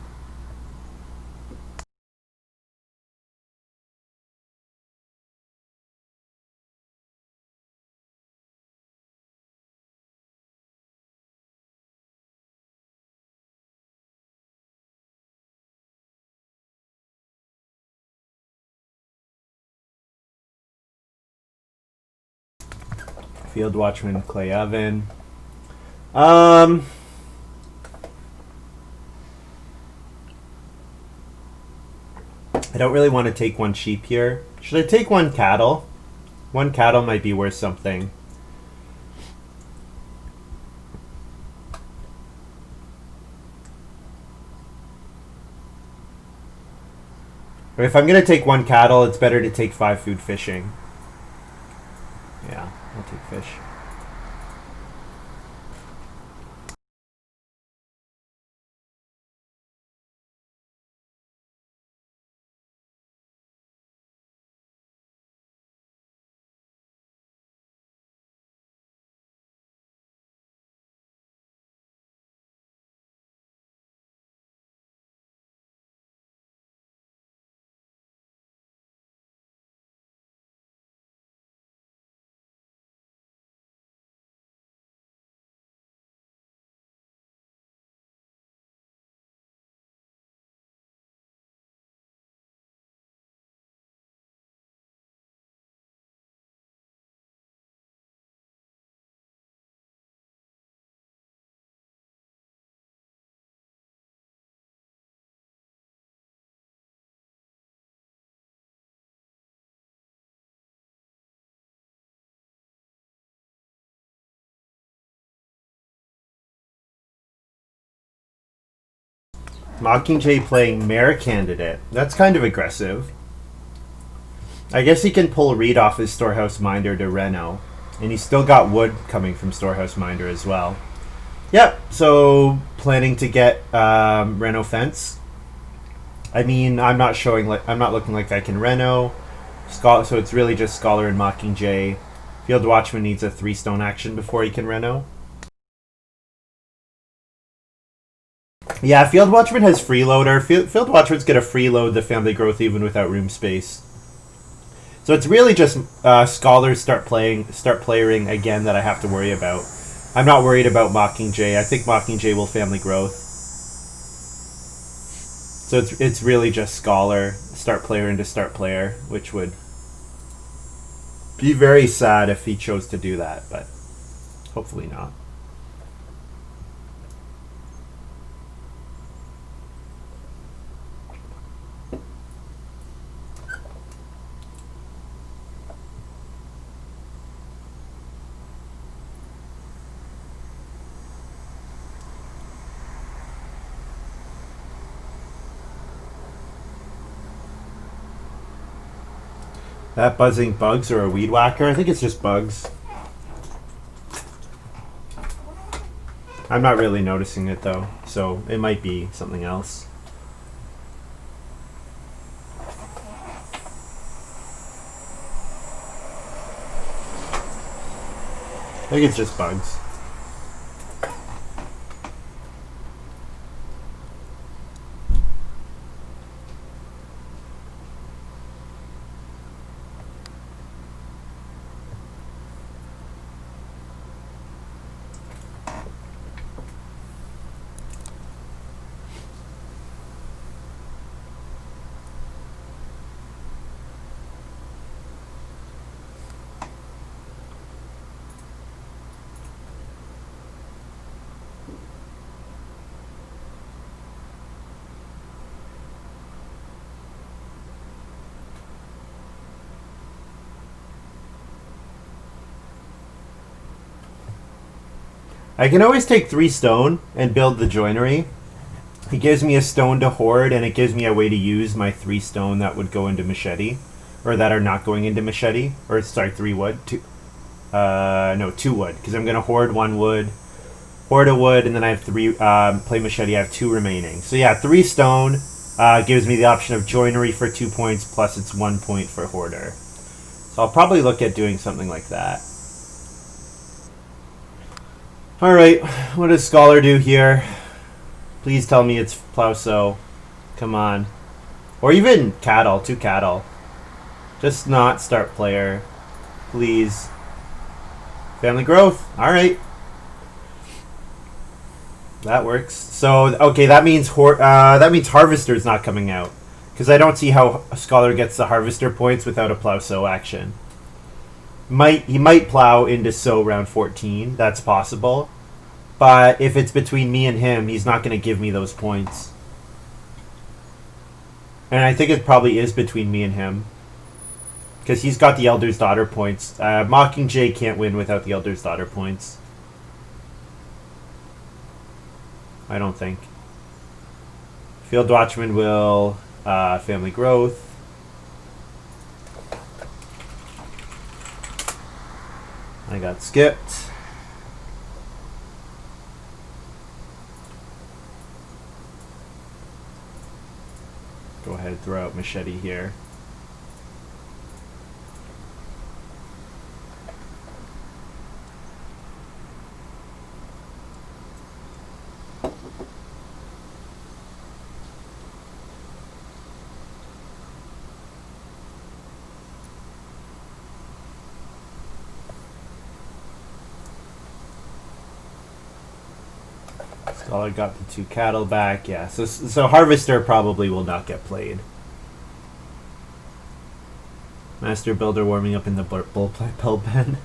Speaker 1: Field Watchman, Clay Oven. I I don't really want to take one sheep here. Should I take one cattle? One cattle might be worth something. Or if I'm going to take one cattle, it's better to take 5 food fishing. Yeah, I'll take fish. Mockingjay playing Mayor Candidate. That's kind of aggressive. I guess he can pull Reed off his Storehouse Minder to Reno. And he's still got wood coming from Storehouse Minder as well. Yep, so planning to get Reno fence. I mean, I'm not looking like I can Reno. So it's really just Scholar and Mockingjay. Field Watchman needs a 3-stone action before he can Reno. Yeah, Field Watchman has freeloader. Field Watchman's gonna freeload the family growth even without room space. So it's really just Scholars start playering again that I have to worry about. I'm not worried about Mockingjay. I think Mockingjay will family growth. So it's really just Scholar, start player into start player, which would be very sad if he chose to do that, but hopefully not. That buzzing bugs or a weed whacker? I think it's just bugs. I'm not really noticing it though, so it might be something else. I think it's just bugs. I can always take 3 stone and build the joinery. He gives me a stone to hoard, and it gives me a way to use my 3 stone that would go into machete, or that are not going into machete, or sorry, 3 wood. 2 wood, because I'm going to hoard 1 wood, hoard a wood, and then I have 3, play machete, I have 2 remaining. So yeah, 3 stone gives me the option of joinery for 2 points, plus it's 1 point for hoarder. So I'll probably look at doing something like that. Alright, what does Scholar do here? Please tell me it's plow sow. Come on. Or even cattle, 2 cattle. Just not start player. Please. Family growth. Alright. That works. So, okay, that means Harvester's not coming out. Because I don't see how Scholar gets the Harvester points without a plow sow action. He might plow into sow round 14. That's possible. But if it's between me and him, he's not going to give me those points. And I think it probably is between me and him. Because he's got the Elder's Daughter points. Mockingjay can't win without the Elder's Daughter points. I don't think. Field Watchman will family growth. I got skipped. Go ahead and throw out machete here. Scholar got the 2 cattle back. Yeah, so Harvester probably will not get played. Master Builder warming up in the bullpen.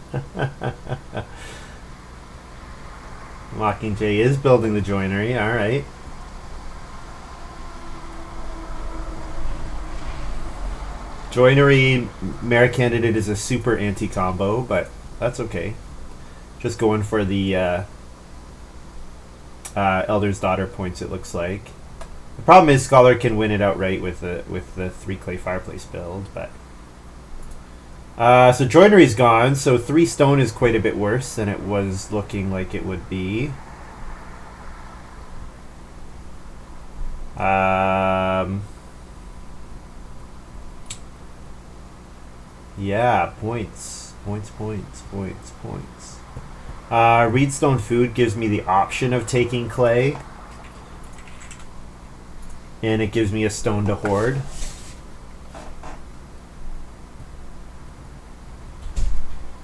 Speaker 1: Mockingjay is building the joinery. All right. Joinery Mayor Candidate is a super anti-combo, but that's okay. Just going for the Elder's Daughter points, it looks like. The problem is Scholar can win it outright with the 3 clay fireplace build, but so joinery's gone, so 3 stone is quite a bit worse than it was looking like it would be. Yeah, points. Reedstone Food gives me the option of taking clay. And it gives me a stone to hoard.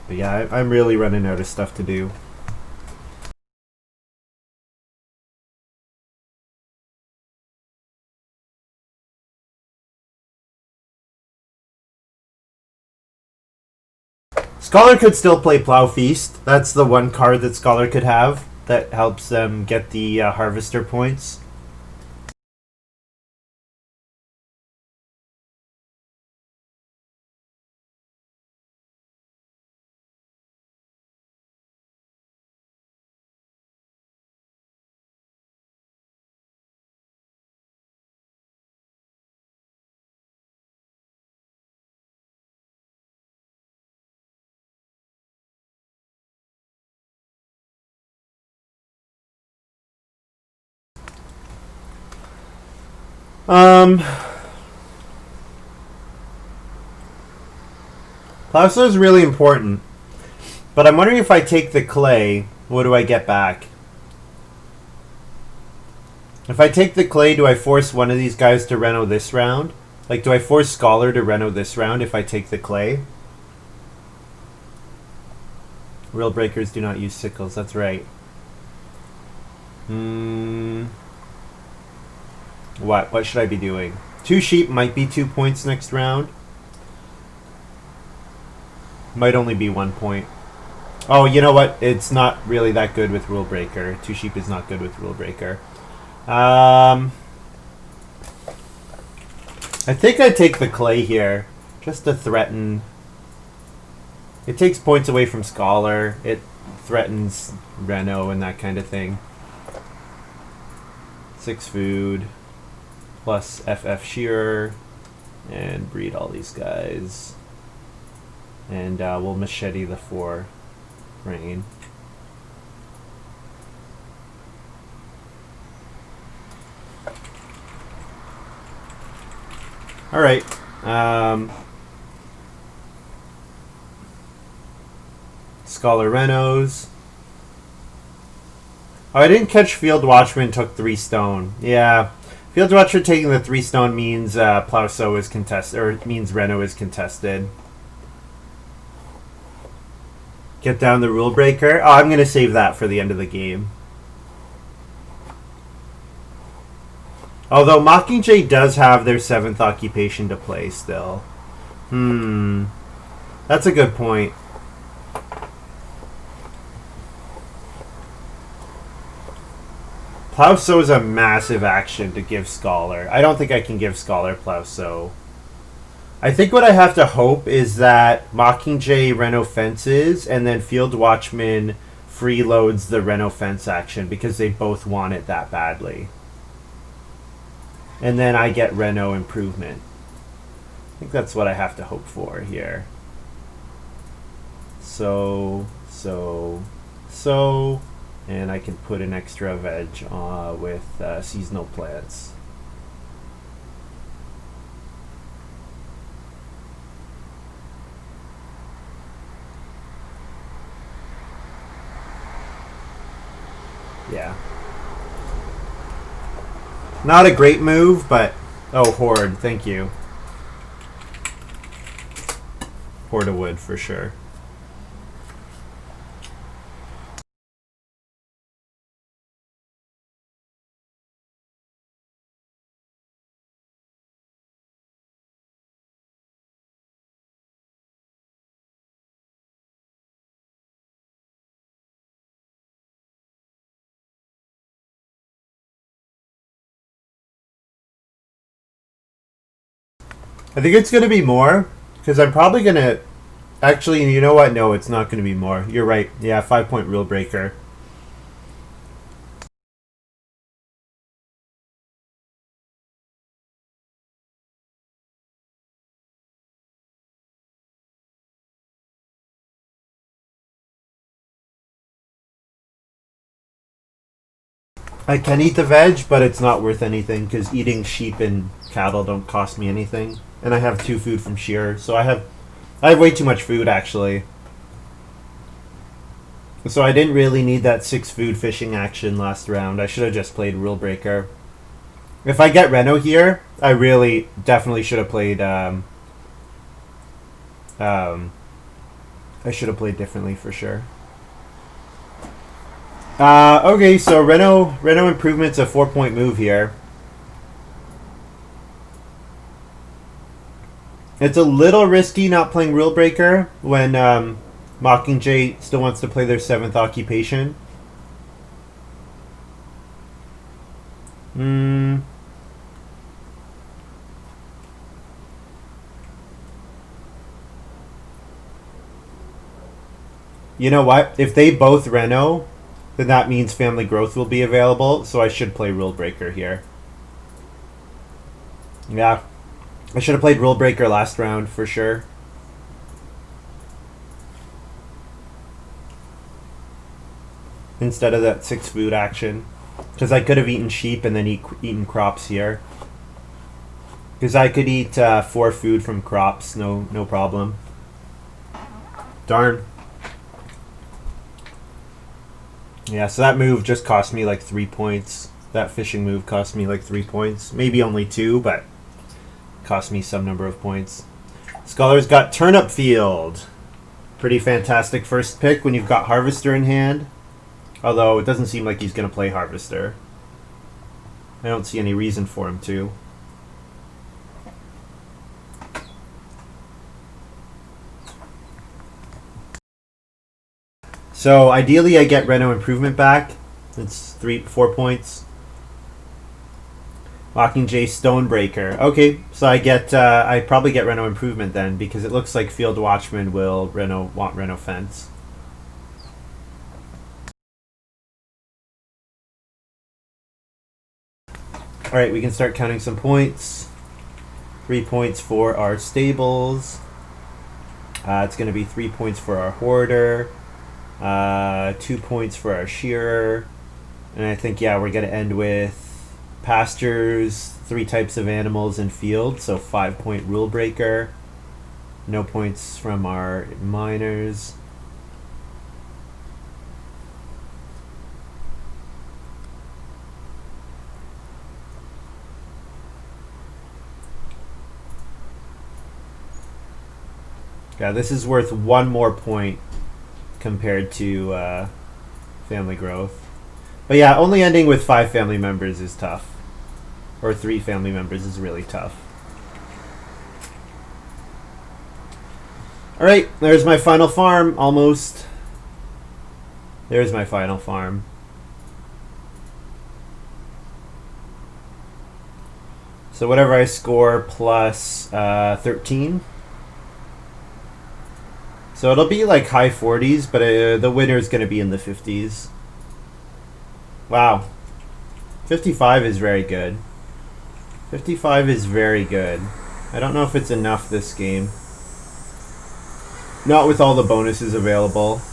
Speaker 1: But yeah, I'm really running out of stuff to do. Scholar could still play Plow Feast. That's the one card that Scholar could have that helps them get the Harvester points. Plaza is really important, but I'm wondering if I take the clay, what do I get back? If I take the clay, do I force one of these guys to reno this round? Like, do I force Scholar to reno this round if I take the clay? Real breakers do not use sickles, that's right. What should I be doing? 2 sheep might be 2 points next round. Might only be 1 point. Oh, you know what? It's not really that good with Rule Breaker. 2 sheep is not good with Rule Breaker. I think I take the clay here, just to threaten. It takes points away from Scholar. It threatens Reno and that kind of thing. 6 food, plus FF Shearer, and breed all these guys. And we'll machete the 4 grain. All right. Scholar Renos. Oh, I didn't catch Field Watchman took 3 stone. Yeah. Field Watcher taking the 3 stone means Plowsow is contested, or it means Reno is contested. Get down the Rule Breaker. Oh, I'm going to save that for the end of the game. Although Mockingjay does have their 7th occupation to play still. That's a good point. Plow Sow is a massive action to give Scholar. I don't think I can give Scholar Plow Sow. I think what I have to hope is that Mockingjay Reno fences and then Field Watchman freeloads the Reno fence action because they both want it that badly. And then I get Reno improvement. I think that's what I have to hope for here. So, and I can put an extra veg with seasonal plants. Yeah. Not a great move, but... Oh, Horde, thank you. Horde of wood, for sure. I think it's going to be more, because I'm probably going to... Actually, you know what? No, it's not going to be more. You're right. Yeah, 5-point rule breaker. I can eat the veg, but it's not worth anything, because eating sheep and cattle don't cost me anything. And I have 2 food from shear, so I have way too much food, actually. So I didn't really need that 6 food fishing action last round. I should have just played Rule Breaker. If I get Reno here, I really definitely should have played... I should have played differently for sure. Okay, so Reno improvement's a 4-point move here. It's a little risky not playing Rule Breaker when Mockingjay still wants to play their 7th occupation. You know what? If they both Reno, then that means family growth will be available, so I should play Rule Breaker here. Yeah. I should have played Rule Breaker last round for sure. Instead of that 6 food action. Because I could have eaten sheep and then eaten crops here. Because I could eat 4 food from crops, no problem. Darn. Yeah, so that move just cost me like 3 points. That fishing move cost me like 3 points. Maybe only 2, but cost me some number of points. Scholar's got Turnip Field. Pretty fantastic first pick when you've got Harvester in hand. Although it doesn't seem like he's going to play Harvester. I don't see any reason for him to. So ideally I get Reno improvement back. It's 4 points. Mockingjay Stonebreaker. Okay, so I probably get Reno improvement then, because it looks like Field Watchman will want Reno fence. Alright, we can start counting some points. 3 points for our stables. It's going to be 3 points for our hoarder. 2 points for our shearer. And I think, yeah, we're going to end with pastures, 3 types of animals, and field. So 5-point rule breaker. No points from our miners. Yeah, this is worth 1 more point compared to family growth. But yeah, only ending with 5 family members is tough. Or 3 family members is really tough. Alright, there's my final farm, almost. There's my final farm. So whatever I score plus 13. So it'll be like high 40s, but the winner is going to be in the 50s. Wow. 55 is very good. 55 is very good. I don't know if it's enough this game. Not with all the bonuses available.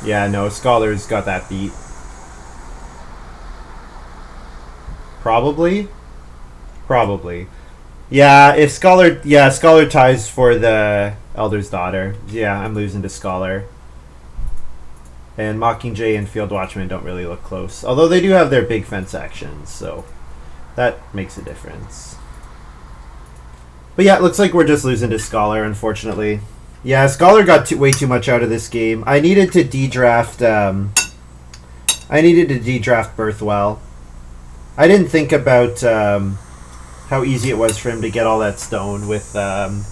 Speaker 1: Yeah, no, Scholar's got that beat. Probably. Yeah, if Scholar ties for the Elder's Daughter. Yeah, I'm losing to Scholar. And Mockingjay and Field Watchman don't really look close. Although they do have their big fence actions, so that makes a difference. But yeah, it looks like we're just losing to Scholar, unfortunately. Yeah, Scholar got way too much out of this game. I needed to de-draft Birthwell. I didn't think about how easy it was for him to get all that stone with the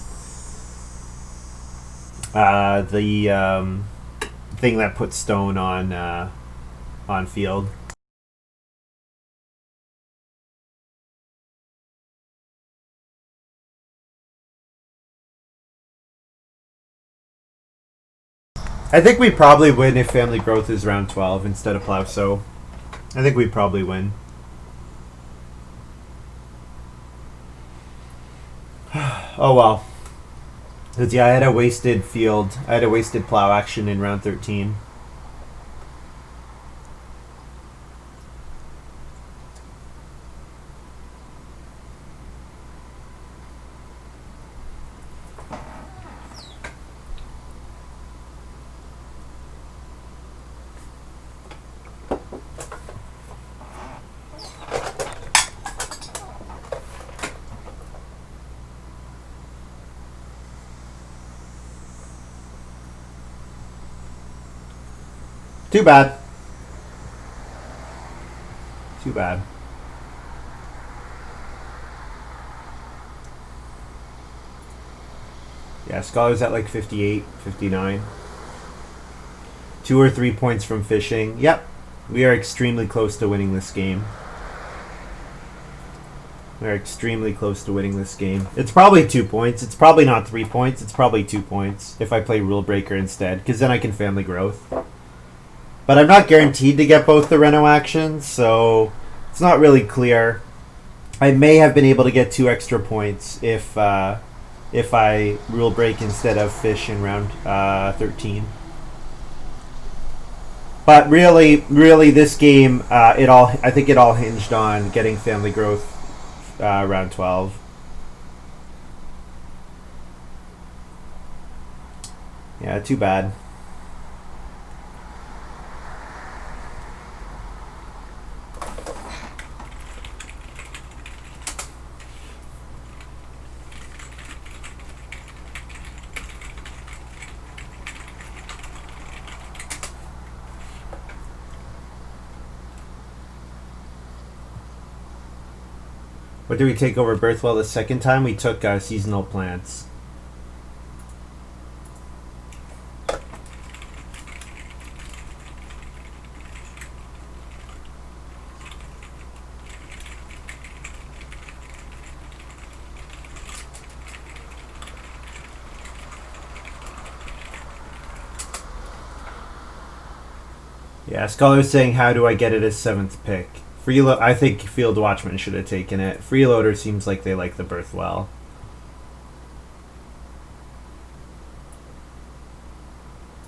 Speaker 1: thing that puts stone on field. I think we probably win if Family Growth is round 12 instead of Plow. So I think we probably win. Oh well. Because yeah, I had a wasted field. I had a wasted plow action in round 13. Too bad. Too bad. Yeah, Scholar's at like 58, 59. 2 or 3 points from fishing. Yep. We are extremely close to winning this game. We're extremely close to winning this game. It's probably 2 points. It's probably not 3 points. It's probably 2 points if I play Rule Breaker instead, because then I can Family Growth. But I'm not guaranteed to get both the Reno actions, so it's not really clear. I may have been able to get 2 extra points if I Rule Break instead of Fish in round 13. But really, this game, I think it all hinged on getting Family Growth round 12. Yeah, too bad. What did we take over Birthwell the second time? We took seasonal plants. Yeah, Scholar's saying, how do I get it as 7th pick? I think Field Watchman should have taken it. Freeloader seems like they like the Birthwell.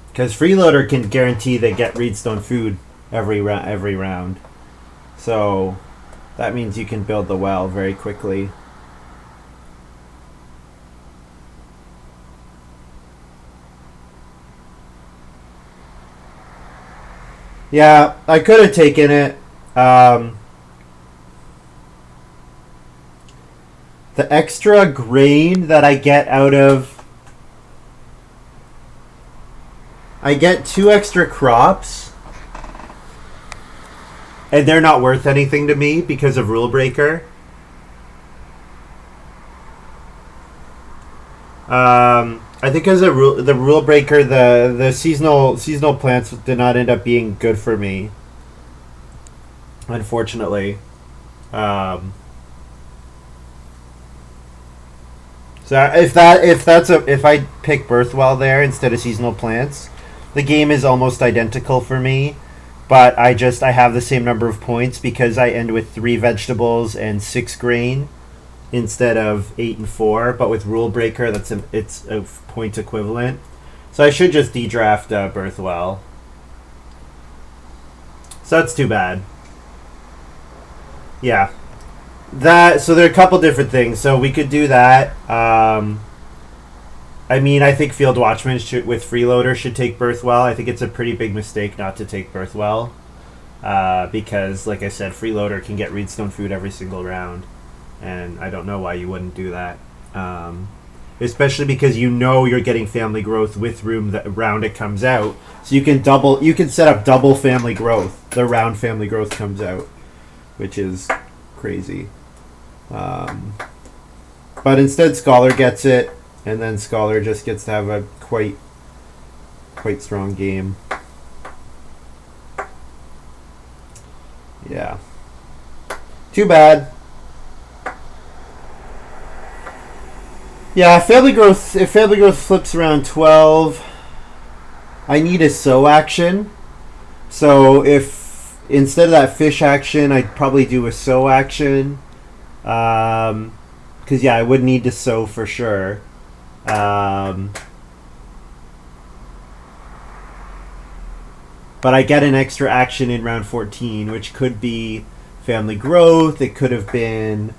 Speaker 1: Because Freeloader can guarantee they get Reedstone food every round. So that means you can build the well very quickly. Yeah, I could have taken it. The extra grain that I get out of... I get 2 extra crops. And they're not worth anything to me because of Rule Breaker. I think as the Rule Breaker, the seasonal plants did not end up being good for me. Unfortunately. So if I pick Birthwell there instead of seasonal plants, the game is almost identical for me. But I have the same number of points because I end with 3 vegetables and 6 grain instead of 8 and 4. But with Rule Breaker, it's a point equivalent. So I should just de-draft Birthwell. So that's too bad. Yeah. So there are a couple different things. So we could do that. I mean, I think Field Watchman with Freeloader should take Birthwell. I think it's a pretty big mistake not to take Birthwell. Because, like I said, Freeloader can get Reedstone food every single round. And I don't know why you wouldn't do that. Especially because you're getting family growth with room the round it comes out. So you can set up double family growth the round family growth comes out, which is crazy. But instead Scholar gets it, and then Scholar just gets to have a quite strong game. Yeah. Too bad. Yeah, if family growth flips around 12, I need a sow action. So if instead of that fish action, I'd probably do a sow action. Because yeah, I would need to sow for sure. But I get an extra action in round 14, which could be family growth. It could have been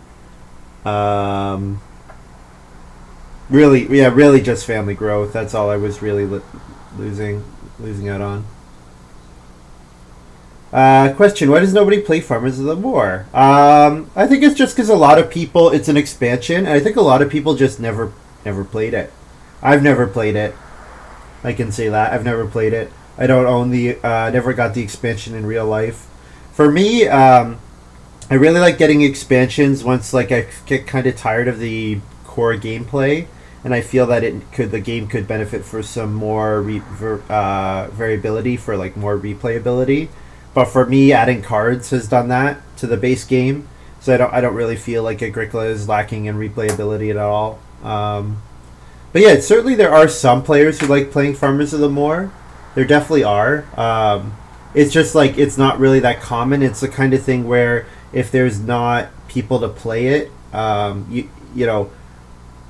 Speaker 1: really just family growth. That's all I was really losing out on. Question: why does nobody play Farmers of the Moor? I think it's just because a lot of people. It's an expansion, and I think a lot of people just never played it. I've never played it. I can say that I've never played it. I don't own never got the expansion in real life. For me, I really like getting expansions once I get kind of tired of the core gameplay, and I feel that the game could benefit for some more variability, for more replayability. But for me, adding cards has done that to the base game, so I don't really feel like Agricola is lacking in replayability at all. But yeah, certainly there are some players who like playing Farmers of the Moor. There definitely are. It's just it's not really that common. It's the kind of thing where if there's not people to play it,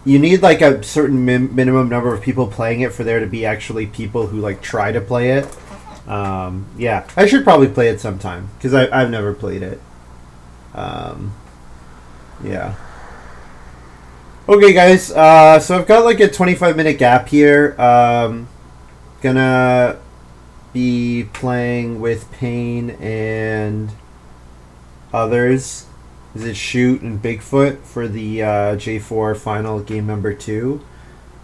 Speaker 1: you need a certain minimum number of people playing it for there to be actually people who try to play it. Yeah, I should probably play it sometime because I've never played it. Yeah. Okay, guys. So I've got a 25-minute gap here. Gonna be playing with Payne and others. Is it Shoot and Bigfoot for the J4 final game number 2?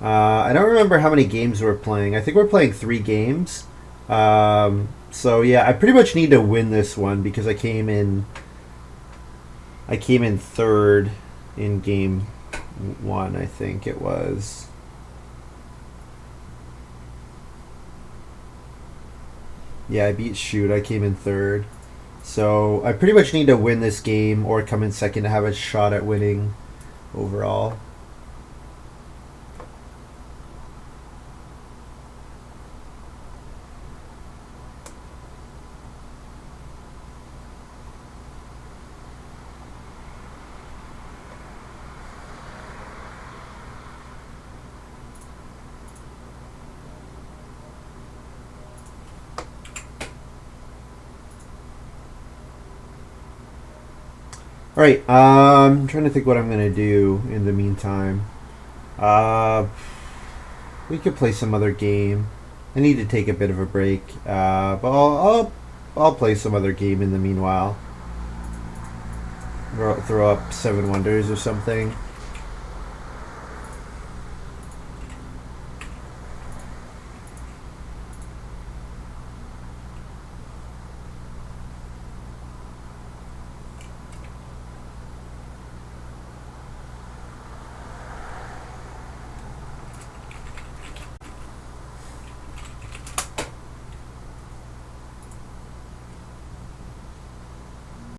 Speaker 1: I don't remember how many games we're playing. I think we're playing 3 games. So yeah, I pretty much need to win this one because I came in third in game 1, I think it was. Yeah, I beat Shoot. I came in third. So I pretty much need to win this game or come in second to have a shot at winning overall. Alright, I'm trying to think what I'm going to do in the meantime. We could play some other game. I need to take a bit of a break, but I'll play some other game in the meanwhile. Throw up 7 Wonders or something.